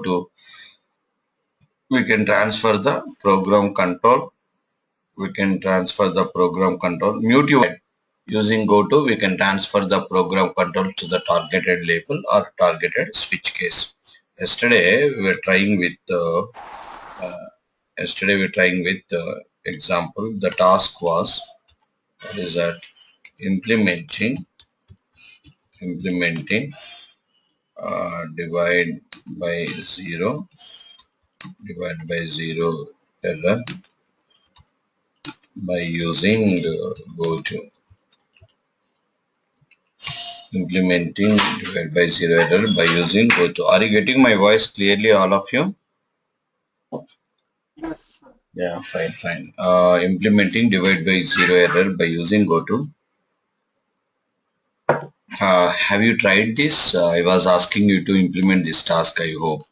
to, we can transfer the program control. We can transfer the program control. Mute you. Using goto, we can transfer the program control to the targeted label or targeted switch case. Yesterday we were trying with example. The task was, what is that? Implementing divide by zero error by using goto. Implementing divide by zero error by using goto. Are you getting my voice clearly, all of you? Yes, sir. Yeah, fine. Implementing divide by zero error by using goto. Have you tried this? I was asking you to implement this task. I hope.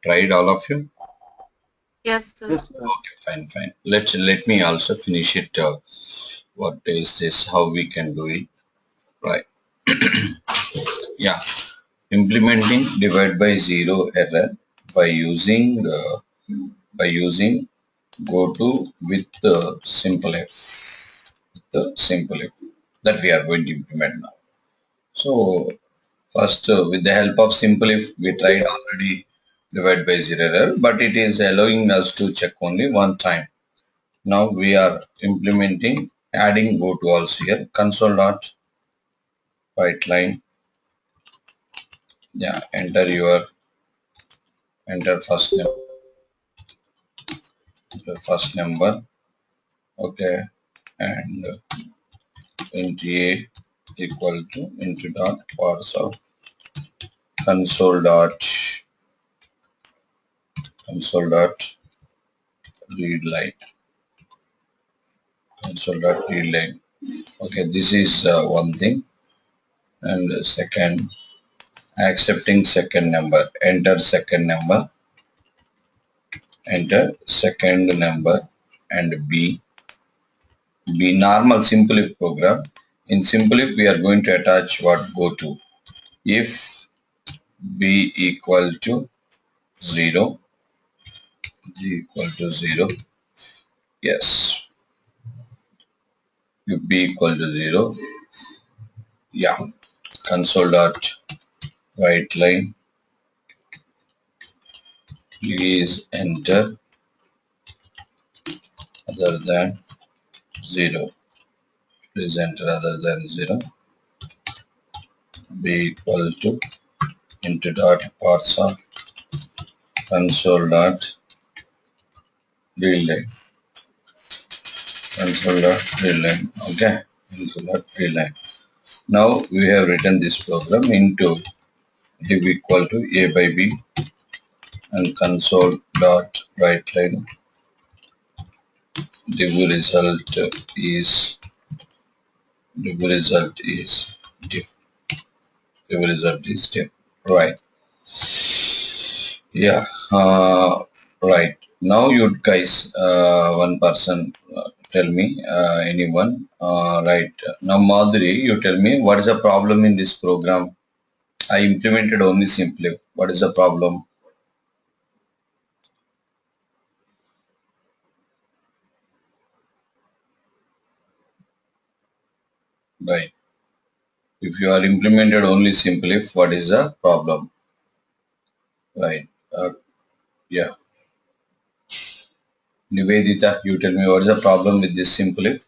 Tried, all of you? Yes, sir. Yes, sir. Okay, fine. Let me also finish it. What is this? How we can do it? Right. Yeah. Implementing divide by zero error by using goto with simple F. The simple F that we are going to implement now. So first, with the help of simple if, we tried already divide by zero error, but it is allowing us to check only one time. Now we are implementing, adding goto also here, console dot write line. Yeah, enter first number, okay, and int a equal to into dot parse of console dot read line. Okay, this is one thing. And second, accepting second number, enter second number and B normal simple if program. In simple if, we are going to attach what? Goto. If B equal to 0, yes. If B equal to 0, yeah, console dot write line, please enter other than 0. Please enter other than 0. B equal to into dot parse of console dot read line. Okay, console dot read line. Now we have written this program into div equal to a by b and console dot write line. Div result is div. Right. Yeah. Right. Now you guys, one person tell me, anyone. Right. Now Madhuri, you tell me what is the problem in this program. I implemented only simply. What is the problem? Right. If you are implemented only simply, what is the problem? Right. Yeah. Nivedita, you tell me what is the problem with this simply?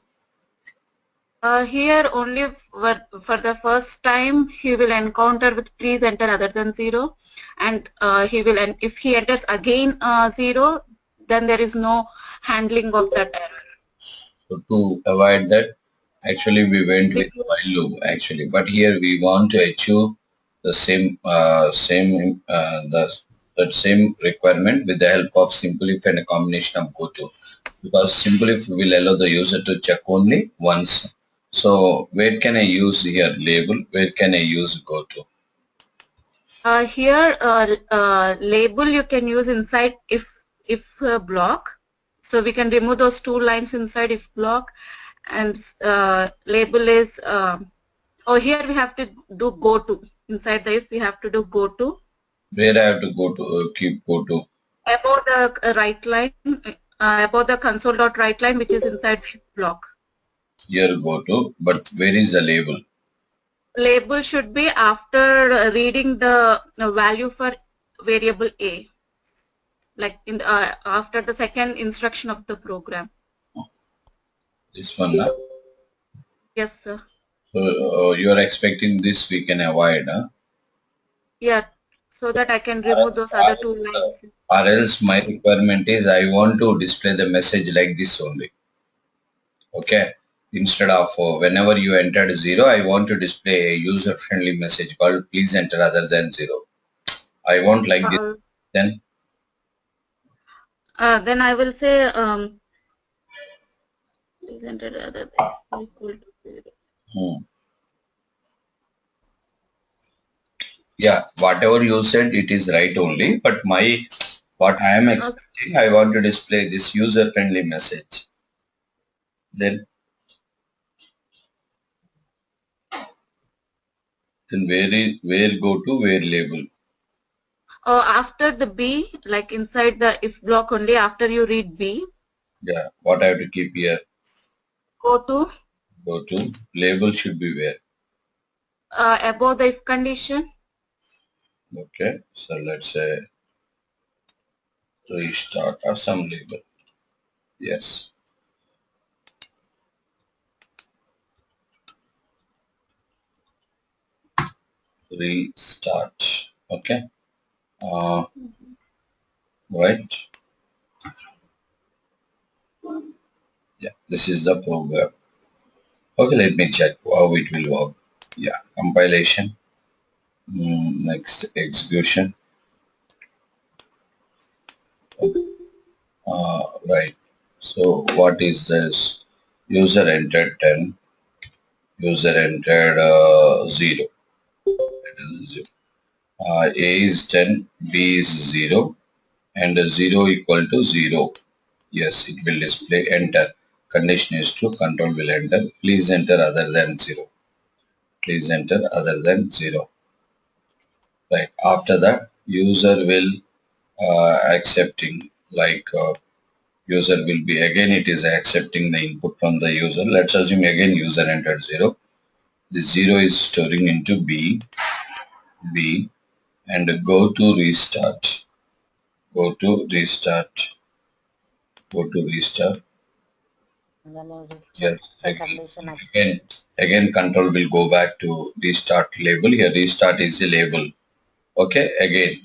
Here only for the first time he will encounter with please enter other than 0, and if he enters again 0, then there is no handling of that error. So to avoid that, actually we went with while loop actually, but here we want to achieve the same same requirement with the help of simple if and a combination of goto, because simple if will allow the user to check only once. So where can I use here label? Where can I use goto? Here label you can use inside if block. So we can remove those two lines inside if block, and label is here we have to do goto. Inside the if we have to do goto. Where I have to go to go to? Above the right line, above the console.write line, which is inside the block. Here go to, but where is the label? Label should be after reading the value for variable A, like in after the second instruction of the program. This one, huh? Yes, sir. So you are expecting this we can avoid, huh? Yeah, so that I can remove those other two lines. Or else my requirement is I want to display the message like this only. Okay. Instead of whenever you entered 0, I want to display a user-friendly message called please enter other than 0. I want like this. Uh, Then then I will say please enter other than equal to 0. hmm, yeah, whatever you said, it is right only. But what I am expecting, I want to display this user-friendly message. Then where go to where label? After the B, like inside the if block only, after you read B, Yeah, what I have to keep here? go to Go to label should be where? above the if condition. Okay, so let's say restart or some label. Yes, restart. Okay, right. Yeah, this is the program. Okay, let me check how it will work. Yeah, compilation. Next execution. Right. So what is this? User entered 10. User entered 0. That is 0. A is 10, B is 0, and 0 equal to 0. Yes, it will display enter. Condition is true, control will enter. Please enter other than 0. Please enter other than 0. Right. After that, user will accepting like user will be again it is accepting the input from the user. Let's assume again user entered 0. The 0 is storing into B and go to restart. Go to restart. Go to restart. And then you will check Yes, the condition again. again control will go back to restart label. Here restart is a label. Okay, again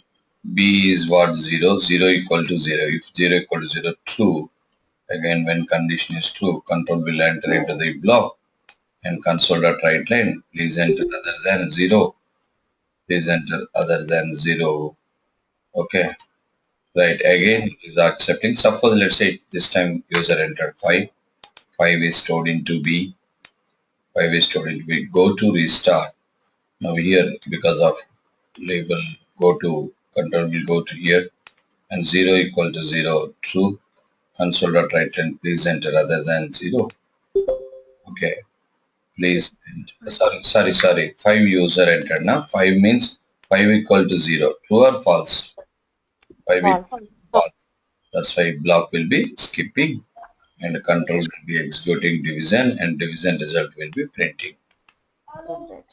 B is what 0, 0 equal to 0. If 0 equal to 0, true. Again when condition is true, control will enter into the block and console.write line. Please enter other than 0. Please enter other than 0. Okay, right. Again it is accepting. Suppose let's say this time user entered 5. 5 is stored into B. 5 is stored into B. Go to restart. Now here because of label go to control will go to here and 0 equal to 0 true console.write line please enter other than 0. Okay, please enter. Sorry 5 user entered. Now 5 means 5 equal to 0 true or false? 5 equal False. to false. That's why block will be skipping and control will be executing division and division result will be printing. Right.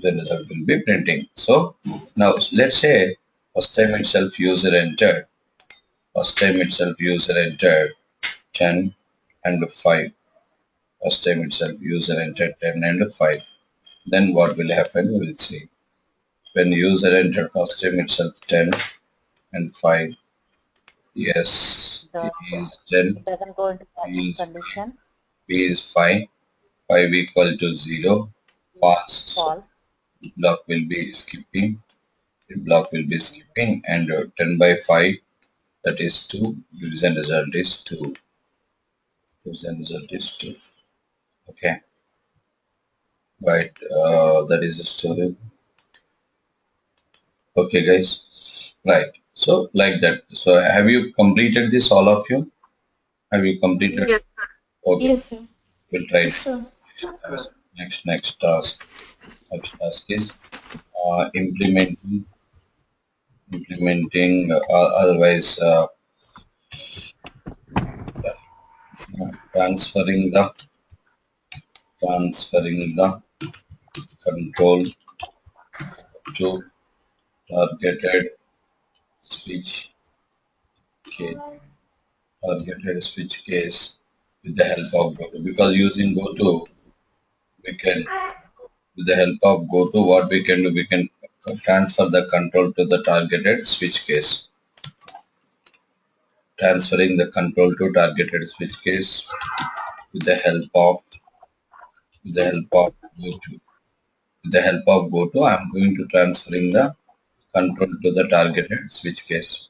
The result will be printing. So now let's say first time itself user entered. First time itself user entered 10 and 5. First time itself user entered 10 and 5. Then what will happen? We will see. When user entered first time itself 10 and 5. Yes, The, it is 10. it doesn't go into the if B is, condition. B is 5. 5 equal to 0. False. So False. block will be skipping. The block will be skipping and 10 by 5 that is 2. Division result is 2. Division result is 2. Okay. Right. That is the story. Okay, guys. Right. So like that. So have you completed this, all of you? Have you completed? Yes. Okay. Yes, sir. We'll try Yes, sir. next task. Next task is implementing implementing, otherwise transferring the control to targeted switch case, with the help of GoTo. Because using GoTo, we can, with the help of GoTo, what we can do, we can transfer the control to the targeted switch case. Transferring the control to targeted switch case with the help of GoTo. With the help of GoTo, I'm going to transferring the control to the targeted switch case.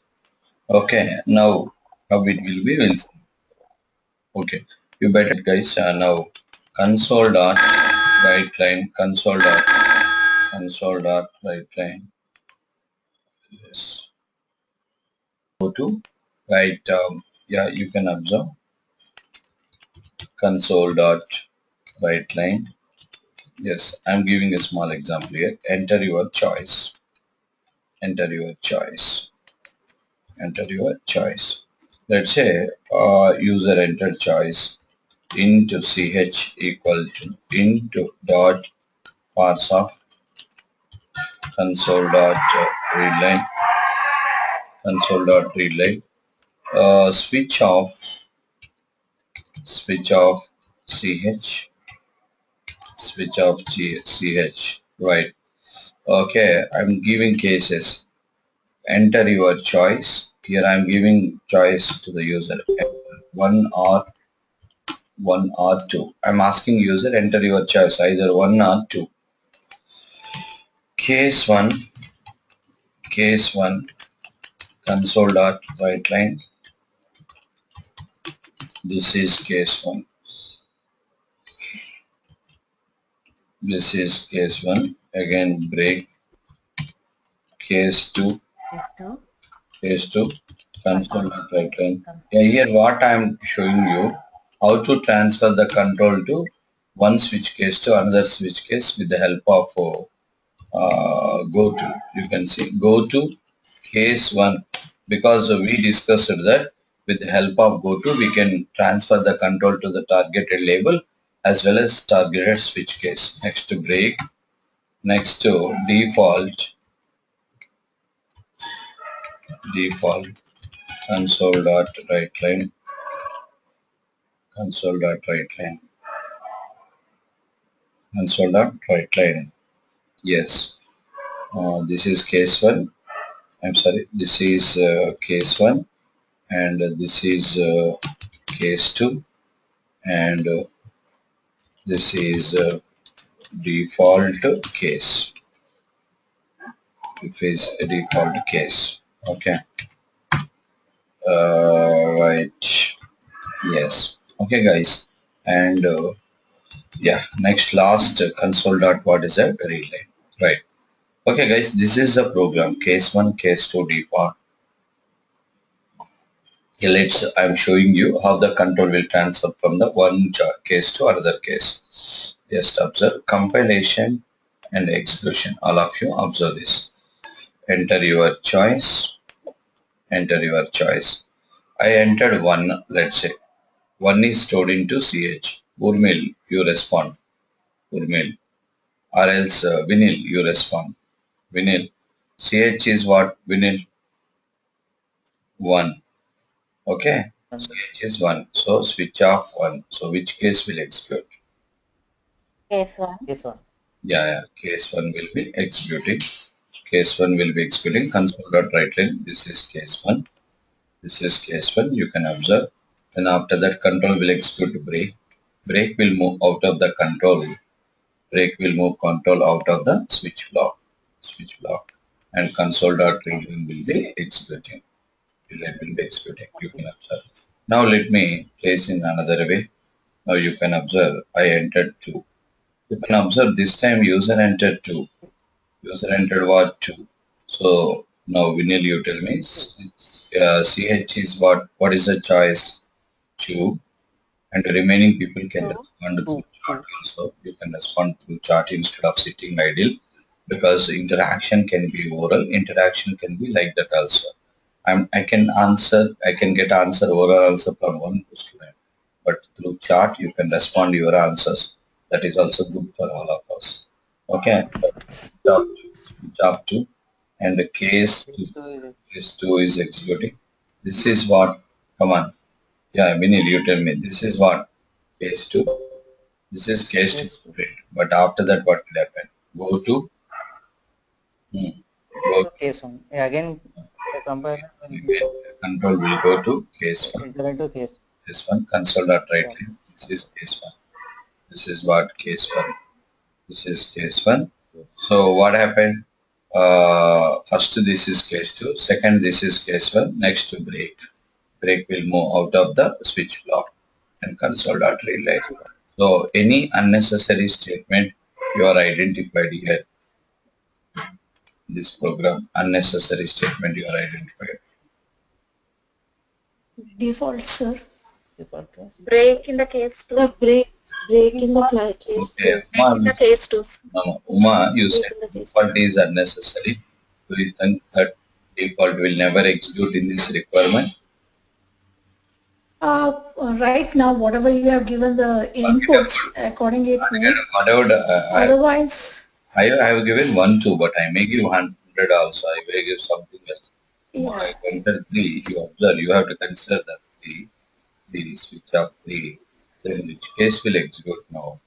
Okay, now how it will be, we'll see. Okay, you better guys. Now console dot write line, console dot write line. Yes. Go to write. Yeah, you can observe console dot write line. Yes, I'm giving a small example here. Enter your choice. Enter your choice. Enter your choice. Let's say user entered choice into ch equal to into dot parse of console dot readline switch off ch ch, right. Okay, I'm giving cases. Enter your choice. Here I'm giving choice to the user, one or two. I'm asking user enter your choice, either one or two. Case one console dot write line. This is case one. This is case one. Again break. Case two console dot write line. Yeah, here what I am showing you, how to transfer the control to one switch case to another switch case with the help of go to. You can see go to case one, because we discussed that with the help of go to we can transfer the control to the targeted label as well as targeted switch case. Next to break. Next to default console dot write line. Yes, this is case one. I'm sorry, this is case one, and this is case two, and this is default case. If is a default case. Okay. Right. Yes. Okay, guys. And yeah, next last console dot what is that? Relay. Right. Okay, guys. This is the program. Case one, case two, default. Okay, I'm showing you how the control will transfer from the one case to another case. Just observe compilation and execution. All of you observe this. Enter your choice. Enter your choice. I entered one, let's say. One is stored into CH. Urmil, you respond. Urmil. Or else Vinil, you respond. Vinil. CH is what? Vinil. 1. Okay. CH is 1. So switch off 1. So which case will execute? Case one. Yeah. Case 1 will be executing. Case 1 will be executing. Console.write line. This is case 1. This is case 1. You can observe. And after that, control will execute break. Break will move out of the control. Break will move control out of the switch block. And console.read will be executing. Relay will be executing. You can observe. Now let me place in another way. Now you can observe I entered 2. You can observe this time user entered 2. User entered what? 2. So now Vinil, you tell me CH is what? What is the choice? 2. And the remaining people can respond through chat also. You can respond through chat instead of sitting idle. because interaction can be oral, interaction can be like that also. I can get answer, oral answer from one student, but through chat you can respond your answers. That is also good for all of us. Okay, job, job two, and the case two is executing. This is what, come on, yeah, Vinil, you tell me, this is what, case two. This is case two, great. But after that, what will happen? Go to, go case 1. Again, the compiler will again, control will go to case one. enter into case. This one, console dot write line. This is case one. This is what, case one. This is case one. So what happened? First this is case two. Second this is case one. Next to break. Break will move out of the switch block and console dot read line. So any unnecessary statement you are identified here. This program, unnecessary statement you are identified. Default, sir. Default case. Break in the case 2. The break in the case. Okay, Break in the case 2. no, Uma, you Break said in the case. default is unnecessary. Do you think that default will never execute in this requirement? Right now, whatever you have given the inputs, according it will. Whatever, Otherwise, I have given 1, 2, but I may give 100 also. I may give something else. yeah. I enter 3, you observe, you have to consider that 3, switch off 3, then which case will execute now?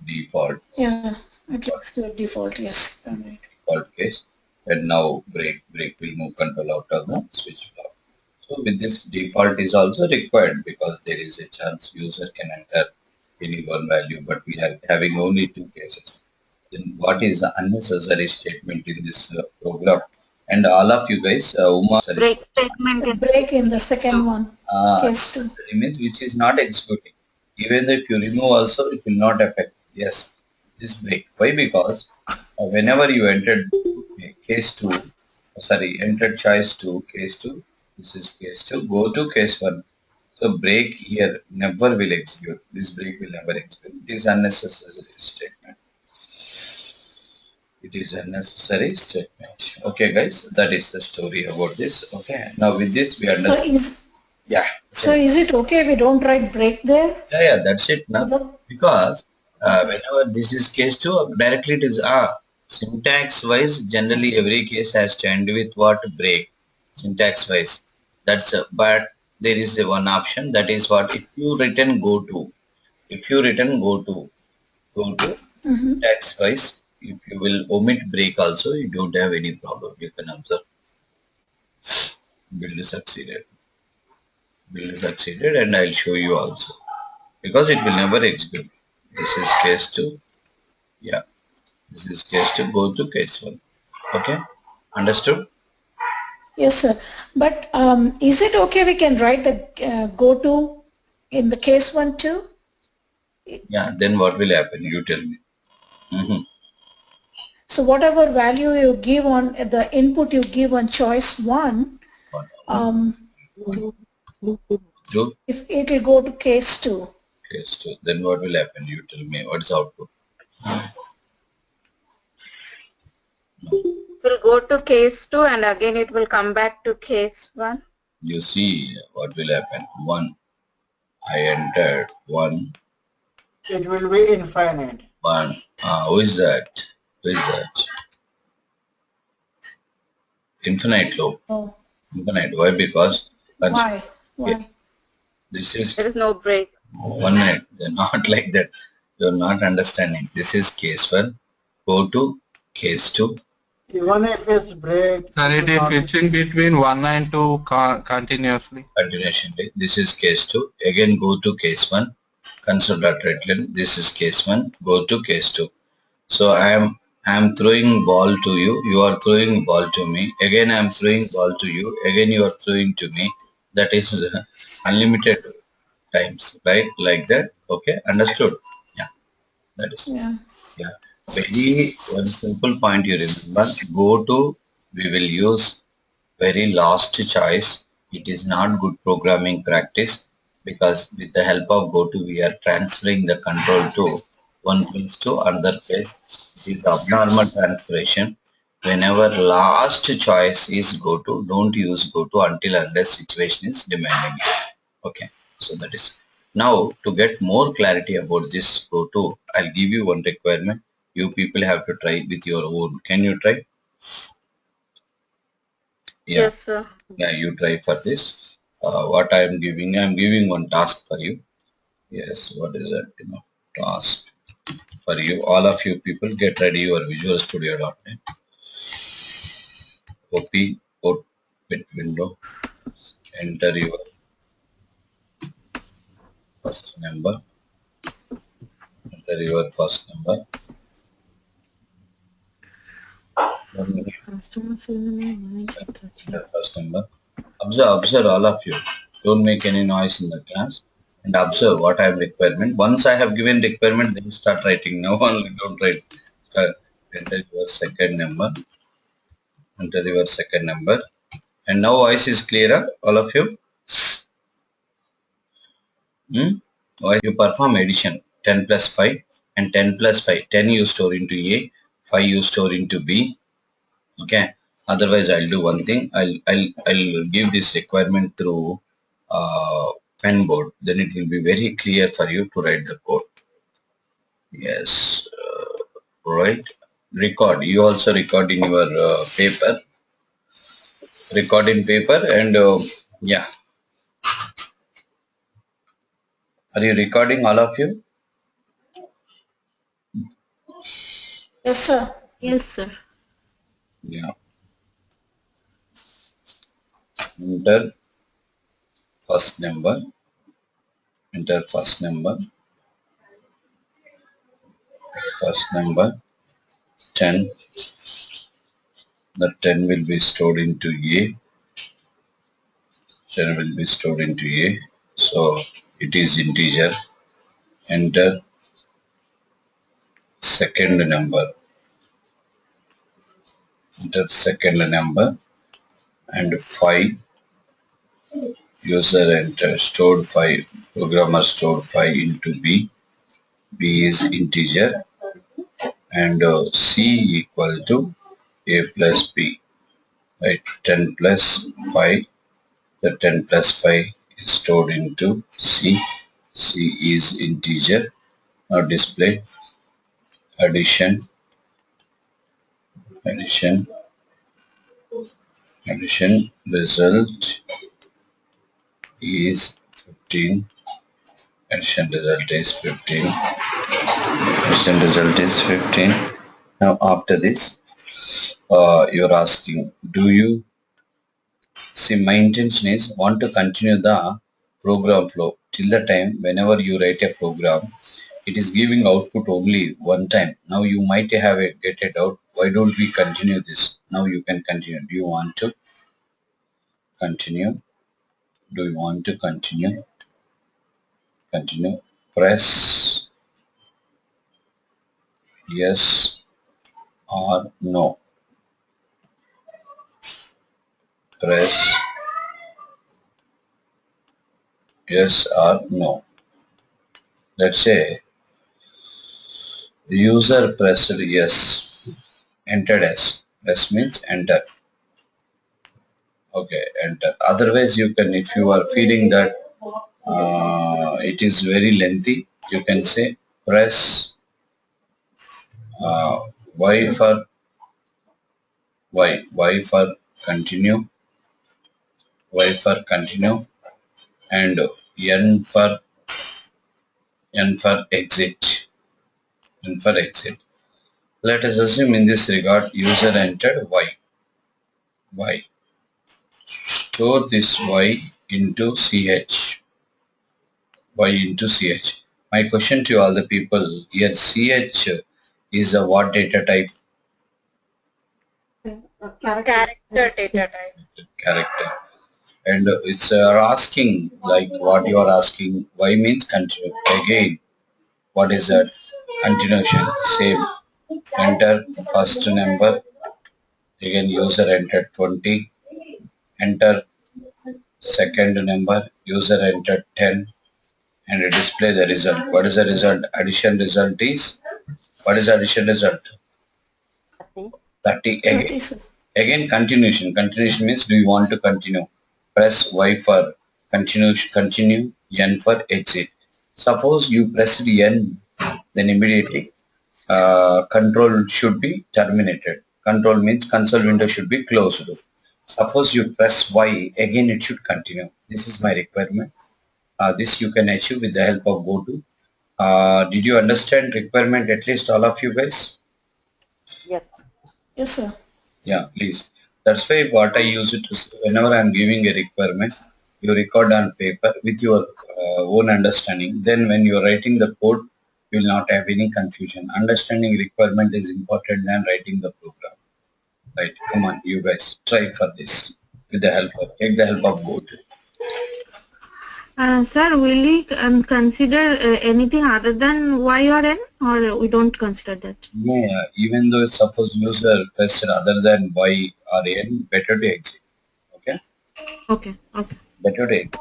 Default. Yeah, it looks to default, yes. Right. Default case, and now break will move control out of the switch block. So with this, default is also required because there is a chance user can enter any one value, but we are having only 2 cases. Then what is the unnecessary statement in this program? And all of you guys, Uma, Break statement The in break in the second one, case 2. means which is not executing. Even if you remove also, it will not affect. Yes, this break. Why? Because whenever you entered case 2, entered choice 2, case 2, this is case 2, go to case 1. So break here never will execute. This break will never execute. It is unnecessary statement. It is unnecessary statement. Okay, guys, that is the story about this. Okay, now with this we So understand. Yeah. so is it okay if we don't write break there? Yeah, that's it now. Because whenever this is case 2, directly it is syntax wise. Generally, every case has to end with what, break. Syntax wise, that's but there is a one option, that is what, if you written go to, syntax wise. If you will omit break also, you don't have any problem. You can observe. Build succeeded, and I'll show you also, because it will never execute. This is case 2. Yeah, this is case 2. Go to case 1. Okay, understood? Yes, sir. But is it okay we can write the go to in the case 1 too? Yeah, then what will happen? You tell me. So whatever value you give on the input you give on choice 1, Do if it will go to case 2. case 2. Then what will happen? You tell me. What is output? It will go to case 2 and again it will come back to case 1. You see what will happen. 1. I entered 1. It will be infinite. 1. Who is that? Who is that? Infinite loop. Oh, Infinite. Why? Because why? this is There is no break. 1 minute. They're not like that. You're not understanding. This is case 1. Go to case 2. Even if it's break. Sir, it is switching between 1 and 2 continuously. Continuation. This is case 2. Again go to case 1. Console.writeline. This is case 1. Go to case 2. So I am throwing ball to you. You are throwing ball to me. Again I am throwing ball to you. Again you are throwing to me. That is unlimited times, right? Like that. Okay, understood? Yeah, that is. Yeah. Yeah. Very one simple point you remember. Go to, we will use very last choice. It is not good programming practice, because with the help of go to we are transferring the control to one place to another place. It is abnormal transformation. Whenever last choice is go to, don't use go to until unless situation is demanding it. Okay, so that is. Now to get more clarity about this go to, I'll give you one requirement. You people have to try with your own. Can you try? Yeah, Yes, sir. yeah, you try for this. What I'm giving one task for you. Yes, what is that? Task for you. All of you people get ready your Visual Studio.net. Copy, put bit window, enter your first number, enter your first number. Then enter first number. Observe all of you. Don't make any noise in the class and observe what I am requirement. Once I have given requirement, then start writing. Now only don't write. Start. Enter your second number. Enter your second number. And now voice is clearer, all of you. Why you perform addition 10 plus 5 and 10 plus 5. 10 you store into A, 5 you store into B. Okay. Otherwise, I'll do one thing. I'll give this requirement through pen board. Then it will be very clear for you to write the code. Yes. Right. Record. You also record in your paper. Record in paper and yeah. Are you recording all of you? Yes, sir. Yes, sir. Yeah. Enter first number. Enter first number. First number 10. The 10 will be stored into A. 10 will be stored into A. So it is integer. Enter second number. Enter second number and 5. User enter stored 5. Programmer stored 5 into B. B is integer and C equal to A plus B. Right, 10 plus 5. The 10 plus 5 is stored into C. C is integer. Now display addition, addition, addition result is 15. Addition result is 15. Addition result is 15. Now after this, you're asking, do you see, my intention is want to continue the program flow till the time whenever you write a program, it is giving output only one time. Now you might have a get it out. Why don't we continue this? Now you can continue. Do you want to continue? Do you want to continue? Continue. Press yes or no. Press yes or no. Let's say user pressed yes, entered yes. Yes means enter. Okay, enter. Otherwise, you can, if you are feeling that it is very lengthy, you can say press Y for Y for continue, Y for continue, and N for exit, N for exit. Let us assume in this regard user entered Y. Store this Y into CH. Y into CH. My question to all the people here, CH is a what data type? Character data type. Character. And it's asking like what you are asking. Y means continue. Again, what is that? Continuation. Same. Enter first number. Again, user entered 20. Enter second number. User entered 10. and display the result. What is the result? Addition result is, what is the addition result? 30. 30, sir. Again continuation. Continuation means do you want to continue? Press Y for continue, N for exit. Suppose you pressed N, then immediately control should be terminated. Control means console window should be closed. Suppose you press Y, again it should continue. This is my requirement. This you can achieve with the help of GoTo. Did you understand requirement, at least all of you guys? Yes. Yes, sir. Yeah, please. That's why what I use it to say, whenever I'm giving a requirement, you record on paper with your own understanding. Then when you're writing the code, you will not have any confusion. Understanding requirement is important than writing the program. Right? Come on, you guys, try for this with the help of, take the help of GoTo. Sir, will we consider anything other than Y or N, or we don't consider that? Yeah, even though suppose user pressed other than Y or N, better to exit. Okay? Okay, okay. Better to exit.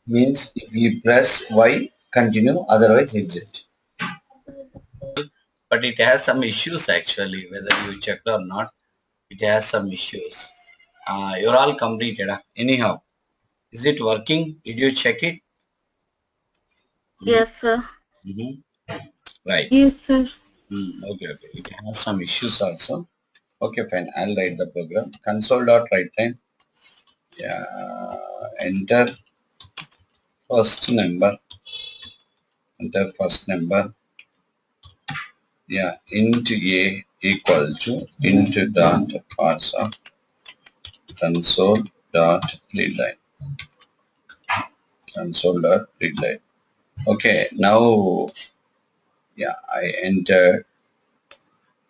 Means if we press Y, continue, otherwise exit. But it has some issues actually, whether you checked or not, it has some issues. You're all completed. Anyhow, is it working? Did you check it? Yes, sir. Right. Yes, sir. Okay. It has some issues also. Okay, fine. I'll write the program. Console.writeLine. Yeah. Enter first number. Enter first number. Yeah. Int A equal to int dot parse of console dot readline. Console dot readline. Okay. Now, yeah, I enter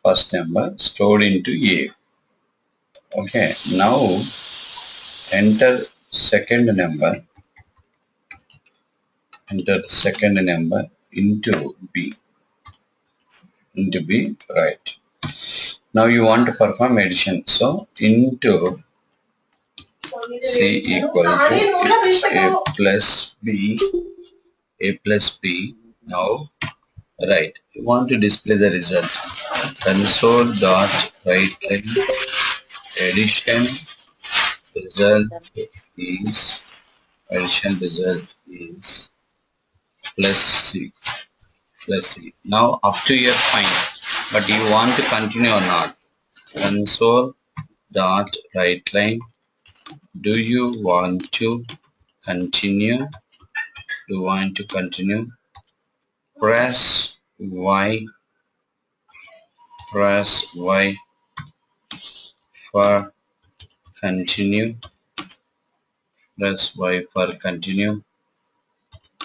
first number stored into A. Okay. Now enter second number. Enter second number into B. Into B, right. Now you want to perform addition. So into C equal to A plus B. A plus B. Now, right. You want to display the result. Console dot write line addition result is plus C. Plus C. Now up to here fine. But you want to continue or not? Console dot write line. Do you want to continue? Do you want to continue? Press Y. Press Y for continue. Press Y for continue,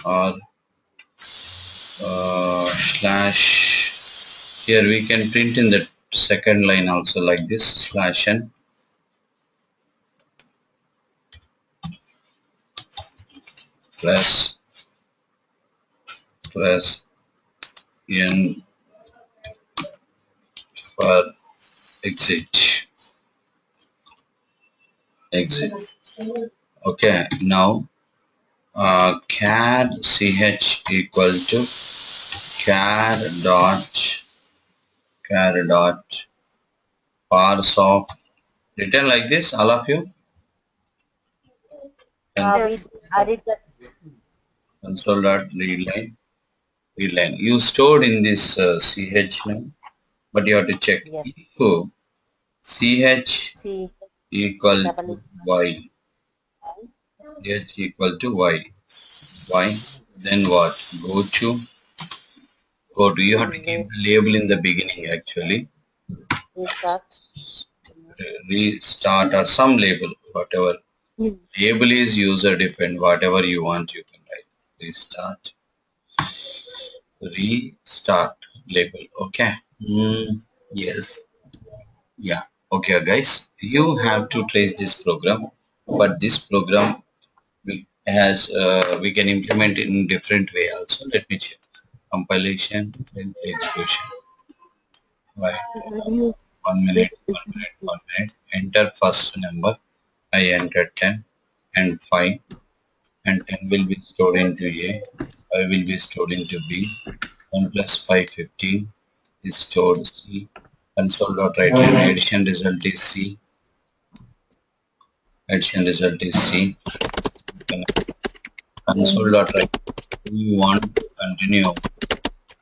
or slash. Here we can print in the second line also like this, slash n. Press n for exit. Okay, now char ch equal to char dot parse of, written like this, all of you. Yes. Console dot readline. You stored in this ch line, but you have to check. If ch equal to y, then what? Go to, you have to give the label in the beginning actually. Restart or some label, whatever. Label is user depend, whatever you want you can write. Restart label. Okay. Yes. Yeah. Okay, guys. You have to trace this program, but this program we can implement it in different way also. Let me check. Compilation and execution. Right. 1 minute, 1 minute. Enter first number. I entered 10 and 5, and 10 will be stored into A. 5 will be stored into B. 1 plus 5, 15 is stored C. Console.write line addition result is C. Addition result is C. Console.write. Do you want to continue?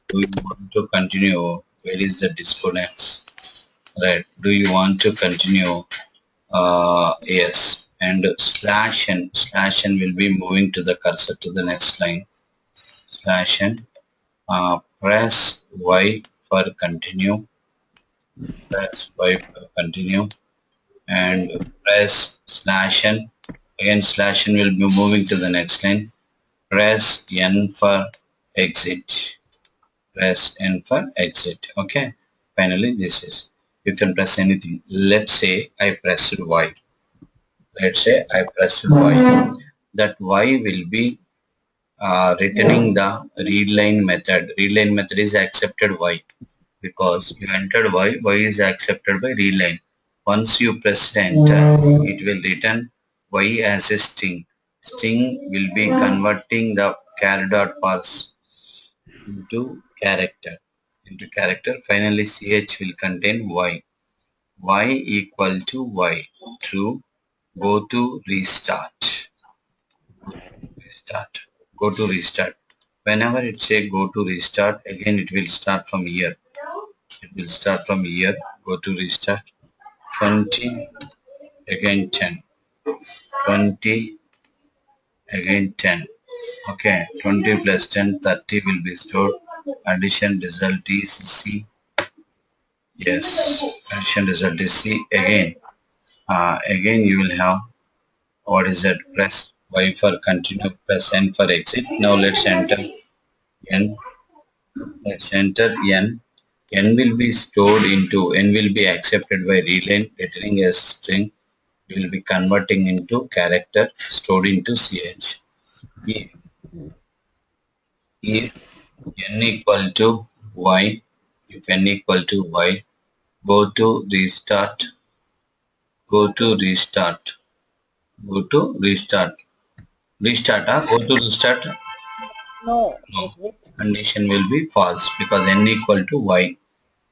Do you want to continue? Where is the discordance? Right. Do you want to continue? Yes. And slash n will be moving to the cursor to the next line. Slash n. Press Y for continue. Press Y for continue. And press slash n. Again, slash n will be moving to the next line. Press N for exit. Press N for exit. Okay. Finally, this is. You can press anything. Let's say I pressed Y. Let's say I pressed Y. That Y will be returning the readline method. Readline method is accepted Y because you entered Y. Y is accepted by readline. Once you press enter, it will return Y as a string. String will be converting the char.parse into character. Finally, ch will contain Y. Y equal to Y. True. Go to restart. Go to restart. Whenever it say go to restart, again it will start from here. It will start from here. Go to restart. 20, again 10. 20, again 10. Okay, 20 plus 10, 30 will be stored. Addition result is C. Yes, addition result is C. Again you will have, what is that? Press Y for continue, press N for exit. Now let's enter N. Let's enter N. N will be stored into, N will be accepted by readline, returning as string, will be converting into character, stored into CH. If N equal to Y, if N equal to Y, go to restart, go to restart, go to restart. Restart, go to restart. No. No, condition will be false because N equal to Y.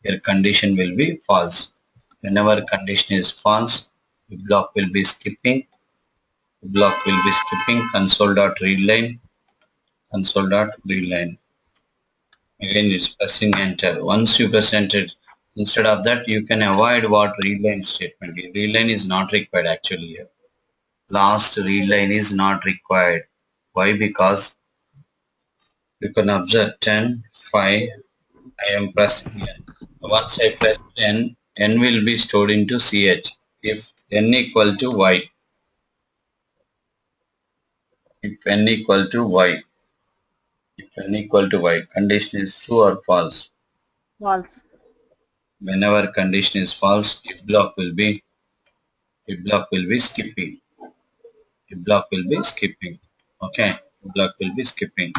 Your condition will be false. Whenever condition is false, the block will be skipping. The block will be skipping console.readline. Console.readline. Again, it's pressing enter. Once you press enter, instead of that, you can avoid what readline statement. Readline is not required actually here. Last readline is not required. Why? Because you can observe 10, 5, I am pressing N. Once I press N, N will be stored into CH. If N equal to Y, if N equal to Y, if N equal to Y, condition is true or false. False. Whenever condition is false, if block will be skipping. If block will be skipping. Okay, block will be skipping.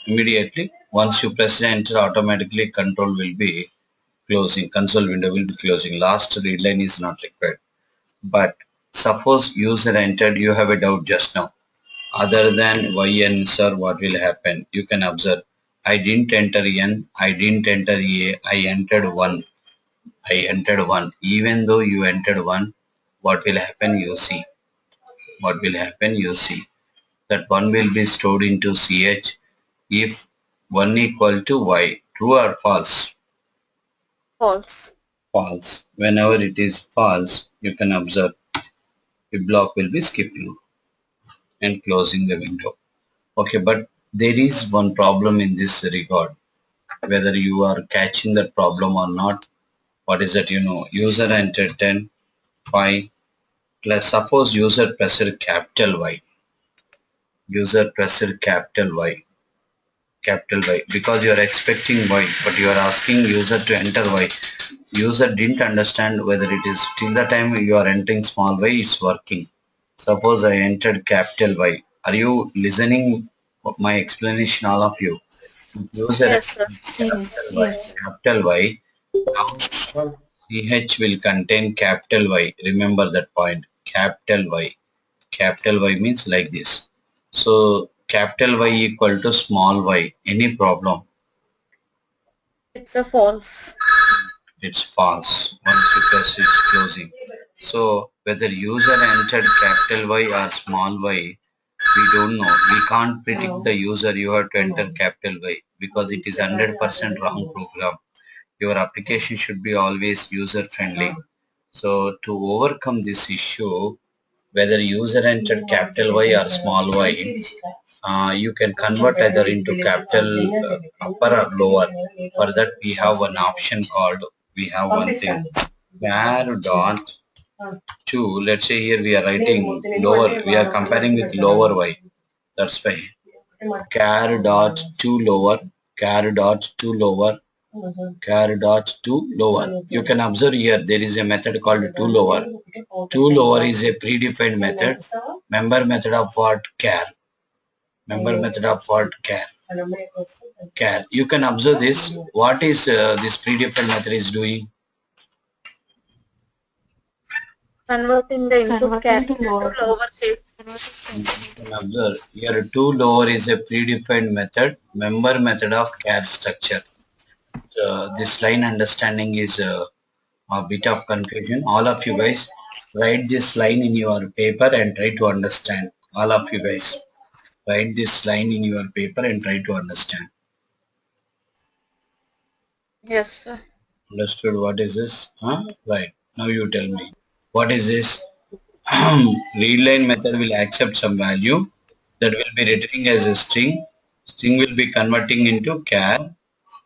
Immediately, once you press enter, automatically control will be closing. Console window will be closing. Last readline is not required. But suppose user entered, you have a doubt just now. Other than Y answer, what will happen? You can observe. I didn't enter N, I didn't enter A, I entered 1. I entered 1. Even though you entered 1, what will happen? You see. What will happen? You see. That 1 will be stored into CH if 1 equal to Y. True or false? False. False. Whenever it is false, you can observe the block will be skipping and closing the window. Okay, but there is one problem in this regard. Whether you are catching that problem or not, what is that? User entered 10, 5, plus suppose user pressed capital Y. User pressed capital Y. Capital Y. Because you are expecting Y, but you are asking user to enter Y. User didn't understand whether it is till the time you are entering small Y, it's working. Suppose I entered capital Y. Are you listening my explanation, all of you? User Yes, sir. Yes, yes. capital Y. Now CH will contain capital Y. Remember that point. Capital Y. Capital Y means like this. So capital Y equal to small y. Any problem? It's a false. It's false. Once you press it's closing. So whether user entered capital Y or small y, we don't know. We can't predict the user. You have to enter capital Y because it is 100% wrong program. Your application should be always user friendly. So to overcome this issue, whether user entered capital Y or small y, you can convert either into capital upper or lower. For that we have one option called, we have one thing, var dot to, let's say here we are writing lower, we are comparing with lower y. That's why char dot to lower, char dot to lower, char dot to lower. You can observe here there is a method called to lower. To lower is a predefined method. Member method of what? Char. Member method of what? Char. Char. You can observe this. What is this predefined method is doing? Converting the input Converting to character to lowercase. lowercase. You can observe here to lower is a predefined method. Member method of char structure. This line understanding is a bit of confusion. All of you guys write this line in your paper and try to understand. All of you guys write this line in your paper and try to understand. Yes, sir. Understood what is this? Huh? Right. Now you tell me. What is this? Read line method will accept some value that will be returning as a string. String will be converting into char,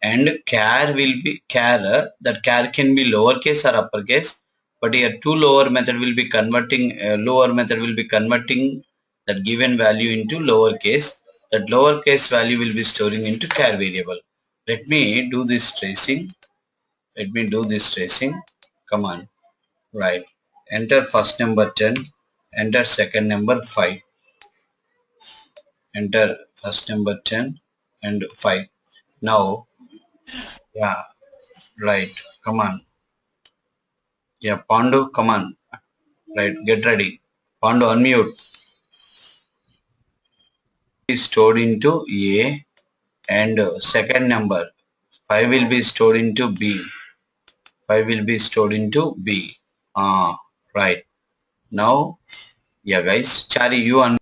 and char will be char. That char can be lowercase or uppercase. But here two lower method will be converting, lower method will be converting that given value into lowercase. That lowercase value will be storing into char variable. Let me do this tracing. Let me do this tracing. Come on. Right. Enter first number 10. Enter second number 5. Enter first number 10 and 5. Now, yeah, right. Come on. Yeah, Pandu, come on. Right, get ready. Pandu, unmute. Is stored into A, and second number 5 will be stored into B. 5 will be stored into B. Right. Now, yeah, guys. Chari, you on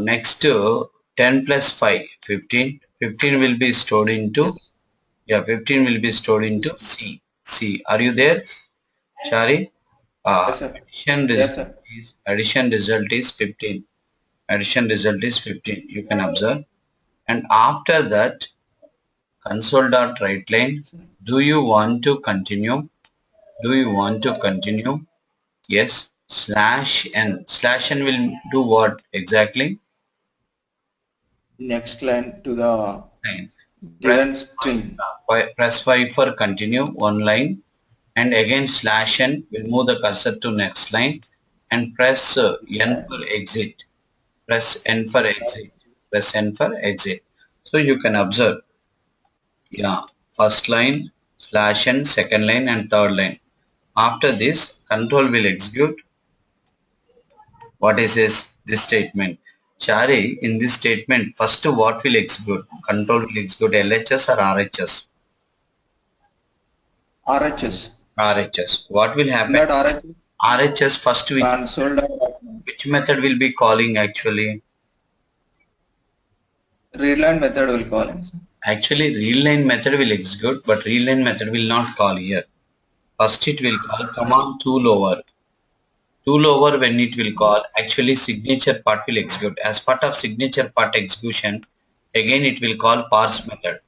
next 10 plus 5, 15. 15 will be stored into, yeah, 15 will be stored into C. C. Are you there, Chari? Yes, sir. Yes, Result sir. is, addition result is 15. Addition result is 15. You can observe. And after that, console dot write line. Do you want to continue? Do you want to continue? Yes. Slash n. Slash n will do what exactly? Next line to the Line. given string. Press 5 for continue, one line, and again slash n will move the cursor to next line, and press n for exit. Press n for exit. Press n for exit. So you can observe, yeah, first line, slash n, second line, and third line. After this, control will execute. What is this statement? Chari, in this statement, first what will execute? Control will execute LHS or RHS? RHS. RHS. What will happen? That RHS RHS first which method will be calling actually? readline method will call it. Actually, readline method will execute, but readline method will not call here. First it will call command to lower. To lower when it will call, actually signature part will execute. As part of signature part execution, again it will call parse method.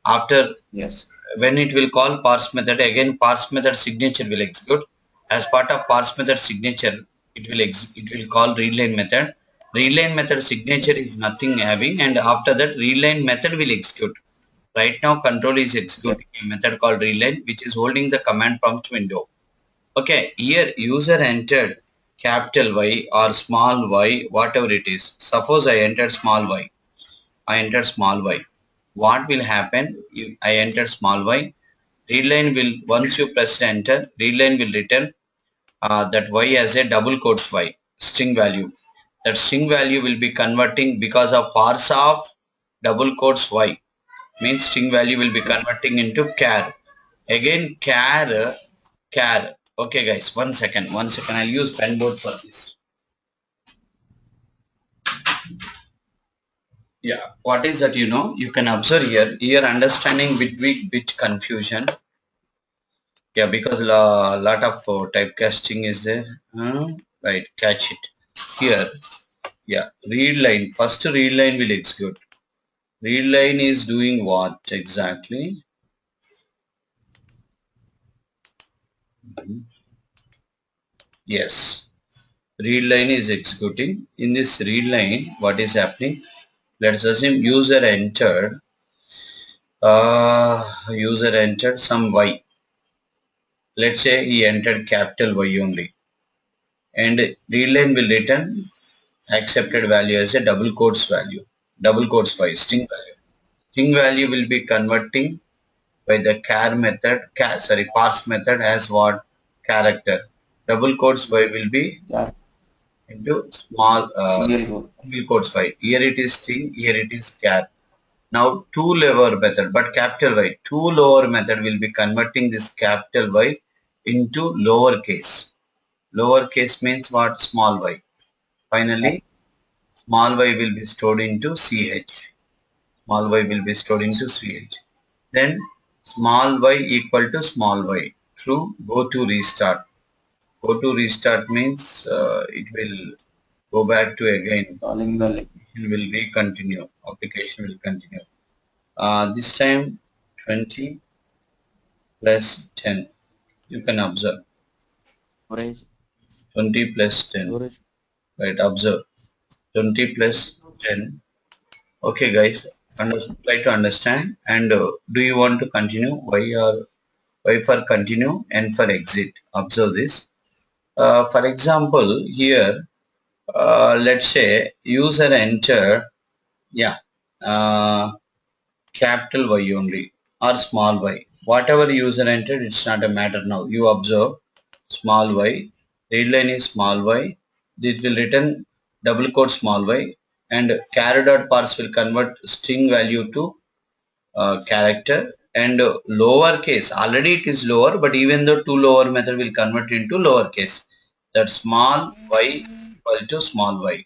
After, Yes. when it will call parse method, again parse method signature will execute. As part of parse method signature, it will call readline method. Readline method signature is nothing having, and after that readline method will execute. Right now control is executing a method called readline, which is holding the command prompt window. Okay, here user entered capital Y or small y, whatever it is. Suppose I entered small y. I entered small y. What will happen if I enter small y? Readline will, once you press enter, readline will return that y as a double quotes y, string value. That string value will be converting because of parse of double quotes y, means string value will be converting into char. Again char. Okay guys, one second, I'll use pen board for this. Yeah, what is that, you can observe here understanding between bit confusion. Yeah, because lot of typecasting is there. Right, catch it here. Yeah, read line, first read line will execute. Read line is doing what exactly? Yes, read line is executing. In this read line, what is happening? Let's assume user entered some y. Let's say he entered capital Y only, and read line will return accepted value as a double quotes value, double quotes y, string value. String value will be converting by the parse method as what? Character. Double quotes y will be Yeah. into small Single quote. single quotes y. Here it is string, here it is char. Now two lower method, but capital Y. Two lower method will be converting this capital Y into lower case. Lower case means what? Small y. Finally, small y will be stored into ch. Small y will be stored into ch. Then small y equal to small y. True. Go to restart. Go to restart means it will go back to again. Calling the link. It will be continue. Application will continue. This time 20 plus 10. You can observe. Storage. 20 plus 10. Storage. Right, observe. 20 plus 10. Okay guys, try to understand. And do you want to continue? Y for continue and for exit. Observe this. For example, here, let's say user enter, yeah, capital Y only or small y. Whatever user entered, it's not a matter now. You observe small y, read line is small y, this will return double quote small y, and char dot parse will convert string value to character, and lower case, already it is lower, but even though two lower method will convert into lower case, that small y equal to small y.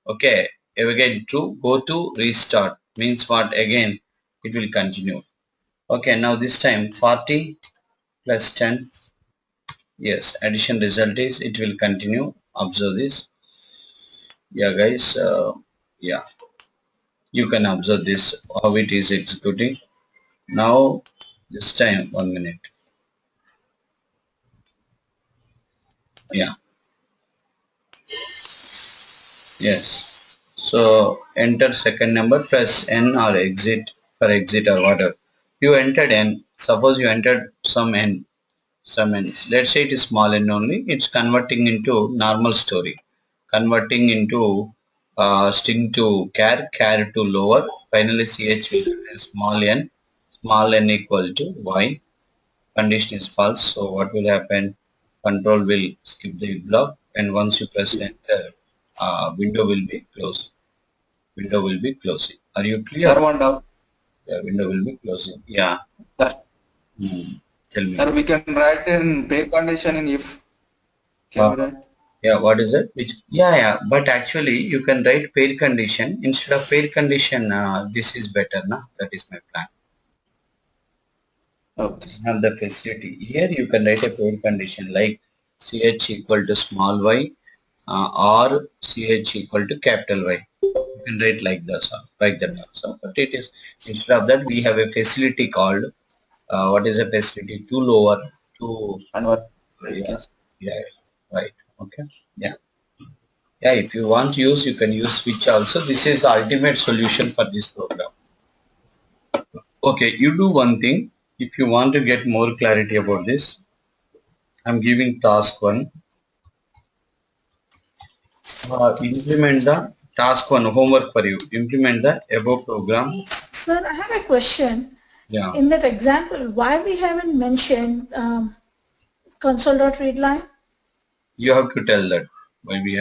Okay, again true, go to restart means what? Again it will continue. Okay, now this time 40 plus 10. Yes, addition result is it will continue. Observe this. Yeah guys, yeah, you can observe this how it is executing. Now this time 1 minute. Yeah, yes. So enter second number, press N or exit for exit or whatever. You entered N. Suppose you entered some N. Let's say it is small n only. It's converting into normal story. Converting into string to char to lower. Finally ch will be small n equal to y. Condition is false. So what will happen? Control will skip the block, and once you press enter, window will be closed. Window will be closing. Are you clear? Sir, one doubt. Yeah, window will be closing. Yeah. Sir, Tell me. sir, we can write in pair condition in if. Can we write? Yeah, what is it? Yeah, but actually you can write pair condition. Instead of pair condition, this is better, na? That is my plan. Okay. Have the facility. Here you can write a pair condition like ch equal to small y or ch equal to capital Y. You can write like this, like that also. But it is, instead of that, we have a facility called, what is a facility? Two lower, two, And what? yeah, right, okay, yeah. Yeah, if you want to use, you can use switch also. This is the ultimate solution for this program. Okay, you do one thing. If you want to get more clarity about this, I'm giving task 1. Implement the task 1 homework for you. Implement the above program. Sir, I have a question. Yeah. in that example, why we haven't mentioned console.readline? You have to tell that why we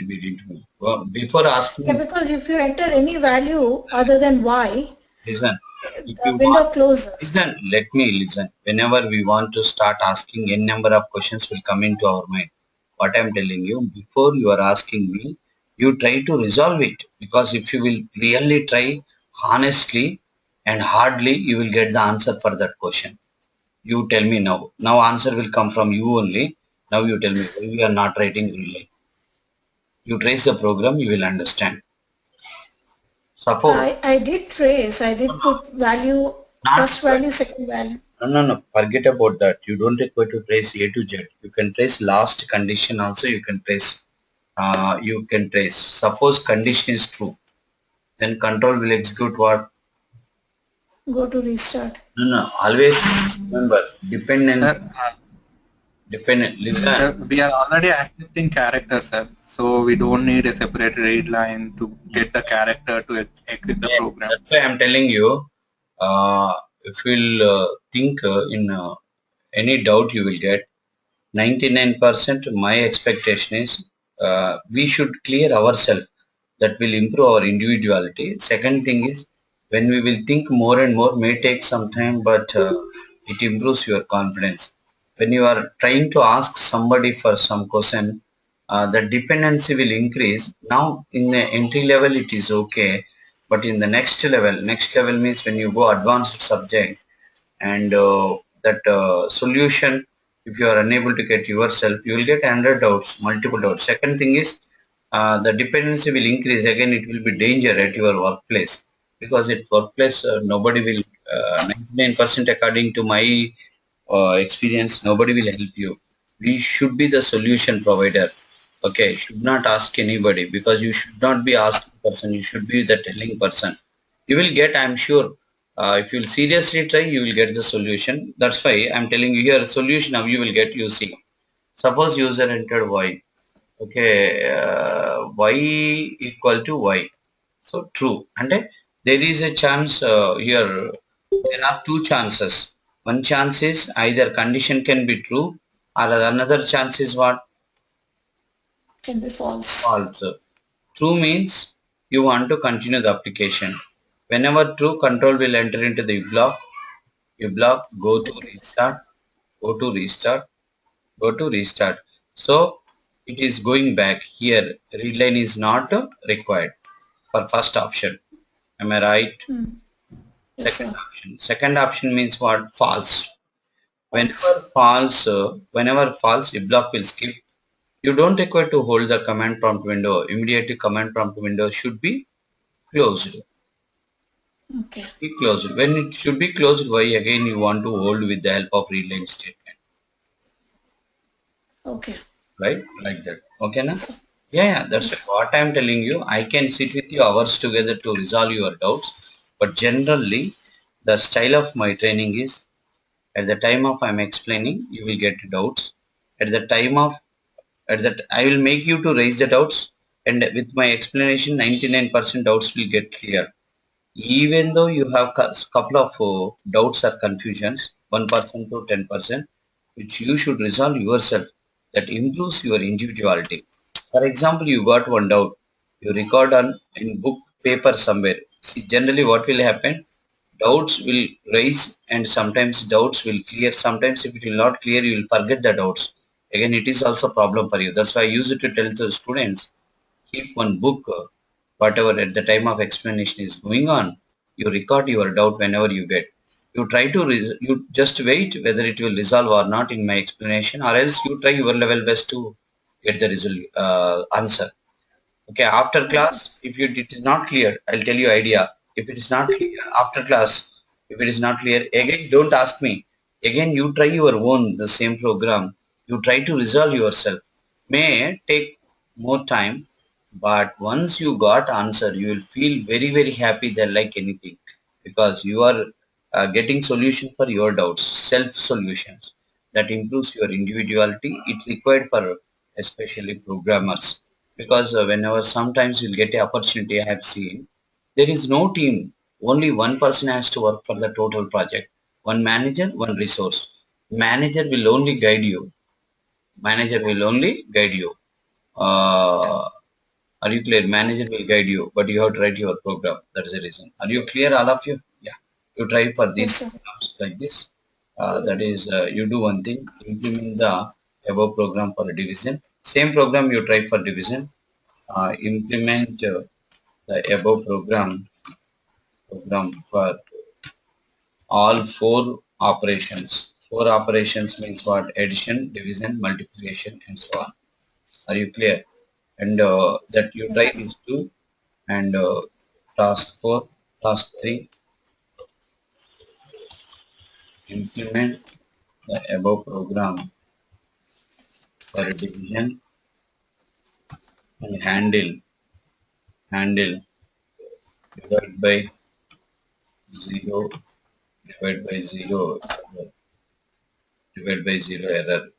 didn't know. Well, before Yeah, asking, because if you enter any value other than y, listen. If the you want, window closes. listen. Let me listen. Whenever we want to start asking, n number of questions will come into our mind. What I'm telling you, before you are asking me, you try to resolve it, because if you will really try honestly and hardly, you will get the answer for that question. You tell me now. Now answer will come from you only. Now you tell me why we are not writing relay. You trace the program, you will understand. Suppose I did trace, I did put value, not first value, second value. no. Forget about that. You don't require to trace A to Z. You can trace last condition also. You can trace. You can trace. Suppose condition is true, then control will execute what? Go to restart. No. Always remember dependent. Sir, Dependent. Listen. sir, we are already accepting characters, sir. So we don't need a separate read line to get the character to exit the Yeah, program. that's why I'm telling you. If you'll think in any doubt, you will get. 99% my expectation is we should clear ourselves. That will improve our individuality. Second thing is, when we will think more and more, may take some time, but it improves your confidence. When you are trying to ask somebody for some question, the dependency will increase. Now in the entry level it is okay, but in the next level means when you go advanced subject, and that solution, if you are unable to get yourself, you will get 100 doubts, multiple doubts. Second thing is, the dependency will increase. Again, it will be danger at your workplace, because at workplace nobody will 99% according to my experience, nobody will help you. We should be the solution provider. Okay, should not ask anybody, because you should not be asking person, you should be the telling person. You will get, I'm sure, if you will seriously try, you will get the solution. That's why I'm telling you here, solution how you will get. You see, suppose user entered y. Okay, y equal to y. So true. And there is a chance here. There are two chances. One chance is either condition can be true, or another chance is what? Can be false. False. True means you want to continue the application. Whenever true, control will enter into the block. You block, go to Go to restart, go to restart, go to restart. So it is going back here. Readline is not required for first option. Am I right? yes, Second sir. option. Second option means what? False. False. Whenever false, a block will skip. You don't require to hold the command prompt window. Immediately command prompt window should be closed. Okay. Be closed. When it should be closed, why again you want to hold with the help of readline statement, Okay. right? Like that. Okay, na? Yes, sir. Yeah. That's Yes. what I'm telling you. I can sit with you hours together to resolve your doubts, but generally, the style of my training is, at the time of I'm explaining, you will get doubts. At the time of at that I will make you to raise the doubts, and with my explanation 99% doubts will get clear. Even though you have couple of doubts or confusions, 1% to 10%, which you should resolve yourself, that improves your individuality. For example, you got one doubt, you record on in book paper somewhere. See, generally what will happen, doubts will rise and sometimes doubts will clear. Sometimes if it will not clear, you will forget the doubts. Again, it is also problem for you. That's why I use it to tell the students, keep one book, whatever at the time of explanation is going on, you record your doubt whenever you get. You try to, you just wait whether it will resolve or not in my explanation, or else you try your level best to get the result, answer. Okay, after Okay. class, if it is not clear, I'll tell you idea. If it is not clear after class, if it is not clear, again don't ask me. Again you try your own the same program. You try to resolve yourself. May take more time, but once you got answer, you will feel very happy there like anything, because you are getting solution for your doubts, self solutions. That improves your individuality. It required for especially programmers, because whenever sometimes you'll get a opportunity, I have seen there is no team. Only one person has to work for the total project. One manager, one resource. Manager will only guide you. Manager will only guide you. Are you clear? Manager will guide you, but you have to write your program. That is the reason. Are you clear, all of you? Yeah. You try for Yes, these sir. programs like this. That is, you do one thing, implement the above program for a division. Same program you try for division. Implement the above program for all four operations. Four operations means what? Addition, division, multiplication, and so on. Are you clear? And that you Yes, try sir. these two, and task 4, task 3, implement the above program for a division and handle divide by 0, divide by 0, divide by 0 error,